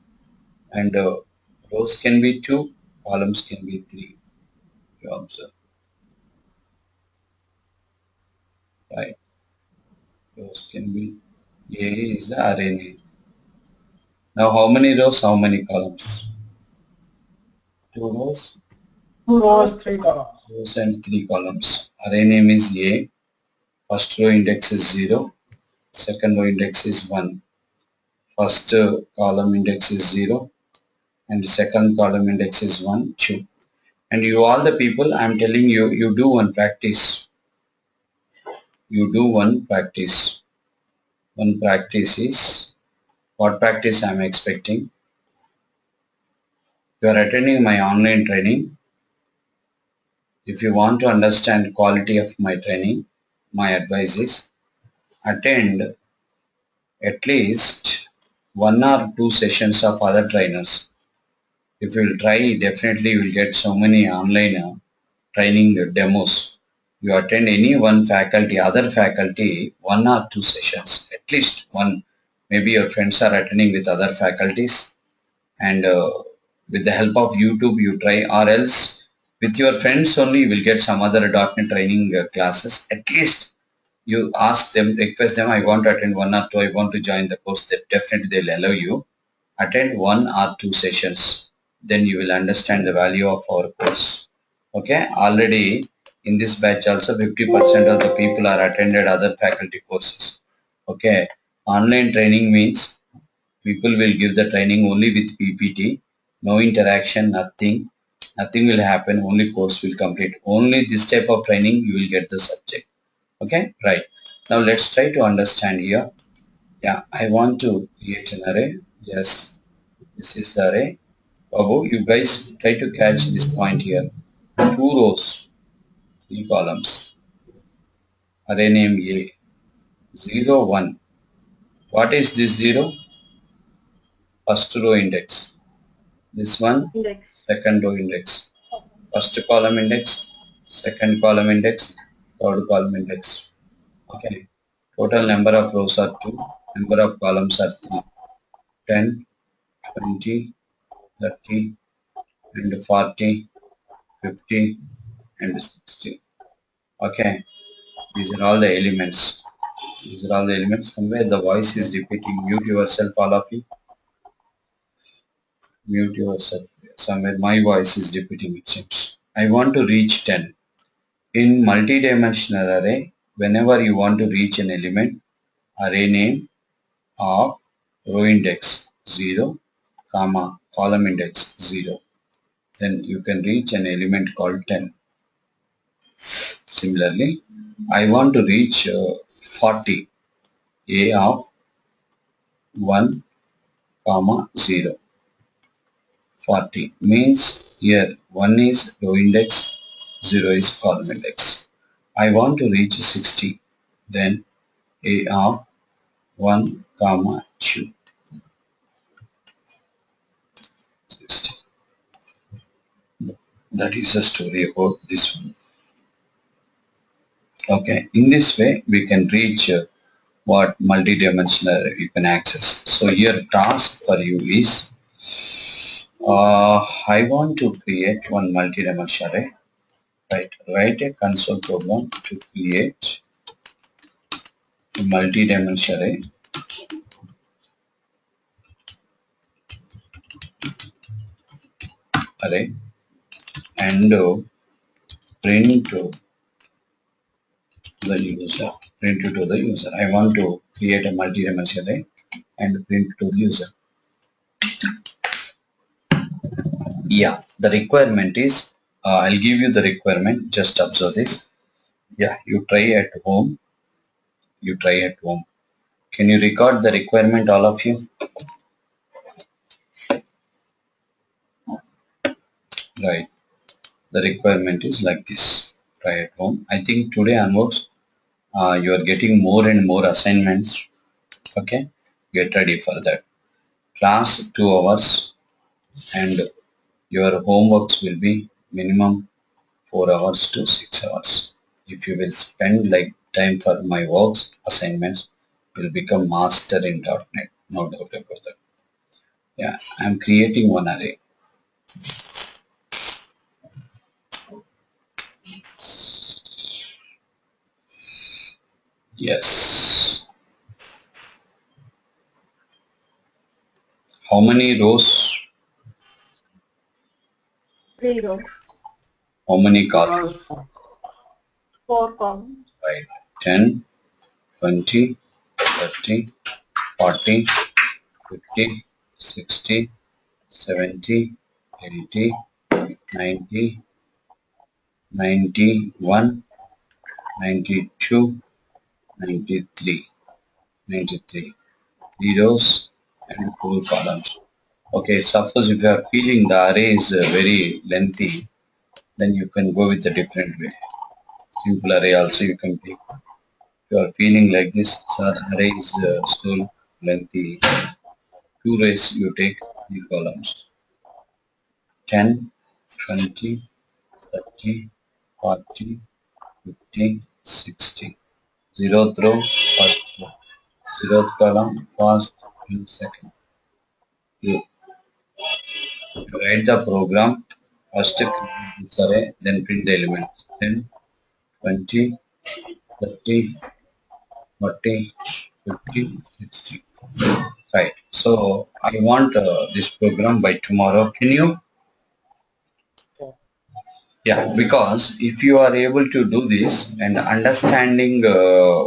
And rows can be 2, columns can be 3. You observe. Right. Rows can be, A is the array name. Now how many rows, how many columns? 2 rows, 2 rows, 3 columns. rows and 3 columns. Array name is A. First row index is 0. Second row index is 1. First column index is 0. And the second column index is 1, 2. And you all the people, I am telling you, you do one practice. You do one practice. One practice is, what practice I am expecting? You are attending my online training. If you want to understand quality of my training, my advice is attend at least 1 or 2 sessions of other trainers. If you will try, definitely you will get so many online training demos. You attend any one faculty, other faculty, 1 or 2 sessions, at least one. Maybe your friends are attending with other faculties, and with the help of YouTube you try, or else with your friends only you will get some other .NET training classes. At least you ask them, request them, I want to attend 1 or 2, I want to join the course. That definitely they'll allow you. Attend 1 or 2 sessions, then you will understand the value of our course. Okay, already in this batch also 50% of the people are attended other faculty courses. Okay, online training means people will give the training only with PPT, no interaction, nothing will happen, only course will complete. Only this type of training you will get the subject. Okay, right. Now let's try to understand here. Yeah, I want to create an array. Yes, this is the array. Babu, you guys try to catch this point here. 2 rows, 3 columns. Array name A. 0, 1. What is this 0? First row index. This one, Index. second row index. First column index, second column index, third column index. Okay. Total number of rows are 2. Number of columns are 3. 10, 20, 30, and 40, 50, and 60. Okay. These are all the elements. These are all the elements. Somewhere the voice is repeating. Mute yourself, all of you. Mute yourself. Somewhere my voice is repeating, it seems. I want to reach 10. In multi-dimensional array, whenever you want to reach an element, array name of row index 0, comma, column index 0. Then you can reach an element called 10. Similarly, I want to reach 40. A of 1, comma 0. 40 means here 1 is row index, 0 is column index. I want to reach 60, then A of 1, comma 2. 60. That is the story about this one. Okay, in this way we can reach what multi-dimensional you can access. So here task for you is I want to create one multi-dimensional array. Right, write a console program to create a multi-dimensional array and print to the user. Print it to the user. I want to create a multi-dimensional array and print to the user. Yeah, the requirement is, I'll give you the requirement. Just observe this. Yeah, you try at home. You try at home. Can you record the requirement, all of you? Right. The requirement is like this. Try at home. I think today onwards, you are getting more and more assignments. Okay. Get ready for that. Class 2 hours and your homeworks will be minimum 4 hours to 6 hours. If you will spend like time for my works, assignments, you will become master in .NET. No doubt about that. Yeah, I am creating one array. Yes. How many rows? 3 rows. How many columns? 4 columns. Right. 10, 20, 30, 40, 50, 60, 70, 80, 90, 91, 92, 93, 93. Zeros and 4 columns. Okay, suppose if you are feeling the array is very lengthy, then you can go with a different way. Simple array also you can take. If you are feeling like this, array is so lengthy, 2 rays you take 3 columns. 10, 20, 30, 40, 50, 60. Zeroth row, first row. Zeroth column, first and second. You write the program, first create this array, then print the elements. 10, 20, 30, 40, 50, 60. Right. So I want this program by tomorrow. Can you? Yeah, because if you are able to do this and understanding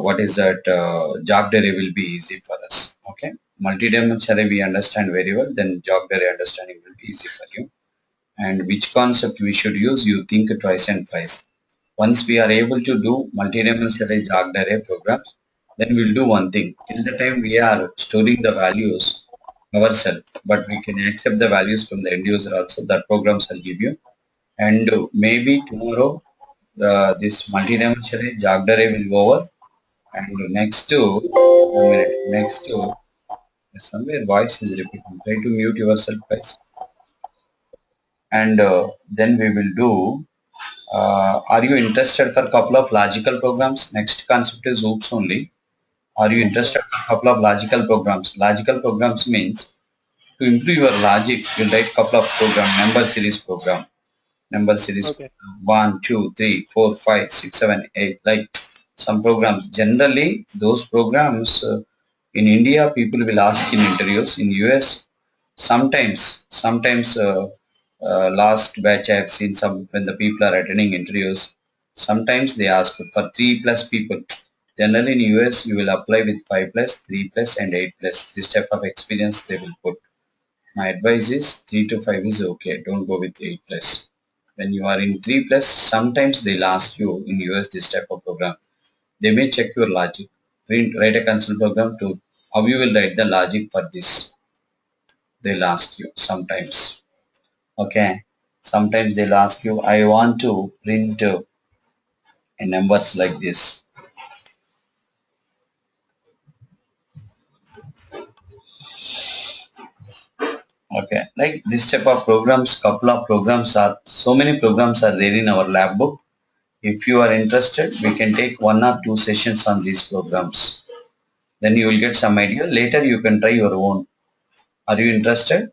what is that jog array will be easy for us. Okay. Multi-dimensional array we understand very well, then jog array understanding will be easy for you. And which concept we should use, you think twice and thrice. Once we are able to do multi-dimensional array jog array programs, then we'll do one thing. Till the time we are storing the values ourselves, but we can accept the values from the end user also, that programs will give you. And maybe tomorrow this multi-dimensional array jog array will go over, and next to one minute, next to somewhere voice is repeating. Try to mute yourself, guys. And then we will do. Are you interested for a couple of logical programs? Next concept is OOPS only. Are you interested for a couple of logical programs? Logical programs means to improve your logic, you'll write a couple of program, number series program. Number series Okay. 1, 2, 3, 4, 5, 6, 7, 8, like some programs. Generally, those programs in India, people will ask in interviews. In US, sometimes last batch I have seen some when the people are attending interviews, sometimes they ask for 3+ people. Generally in US, you will apply with 5+, 3+, and 8+. This type of experience they will put. My advice is 3 to 5 is okay. Don't go with 8+. When you are in 3+, sometimes they'll ask you in US this type of program. They may check your logic. Write a console program to how you will write the logic for this. They'll ask you sometimes. Okay. Sometimes they'll ask you, I want to print numbers like this. Okay. Like this type of programs, couple of programs are, so many programs are there in our lab book. If you are interested, we can take 1 or 2 sessions on these programs. Then you will get some idea. Later you can try your own. Are you interested?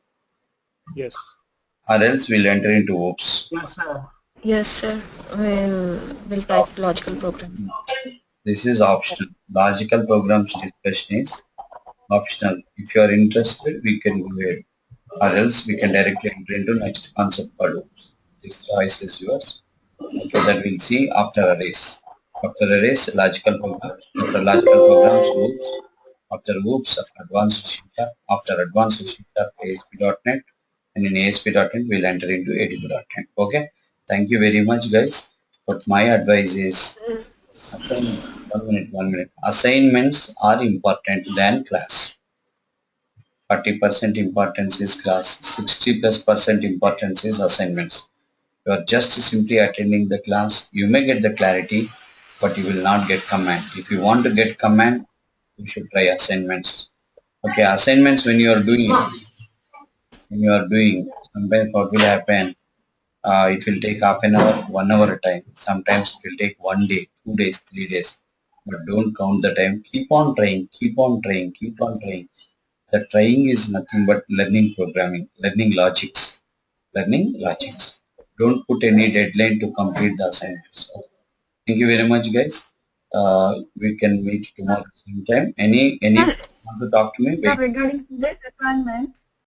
Yes. Or else we'll enter into OOPS. Yes, sir. Yes, sir. We'll try logical programming. This is optional. Logical programs discussion is optional. If you are interested, we can go ahead. Or else we can directly enter into next concept called OOPS. This choice is yours. Okay, that we'll see after arrays. After arrays, logical programs. After logical programs, OOPS. After OOPS, advanced C#. After advanced C#, ASP.NET. And in ASP.NET, we'll enter into ADB.NET. Okay. Thank you very much, guys. But my advice is assignment. 1 minute. Assignments are important than class. 40% importance is class. 60+% importance is assignments. You are just simply attending the class. You may get the clarity, but you will not get command. If you want to get command, you should try assignments. Okay, assignments when you are doing, sometimes what will happen, it will take half an hour, 1 hour time. Sometimes it will take 1 day, 2 days, 3 days. But don't count the time. Keep on trying, keep on trying, keep on trying. The trying is nothing but learning programming, learning logics, learning logics. Don't put any deadline to complete the assignments. Thank you very much, guys. We can meet tomorrow same time. Any want to talk to me? Wait. Regarding this assignment,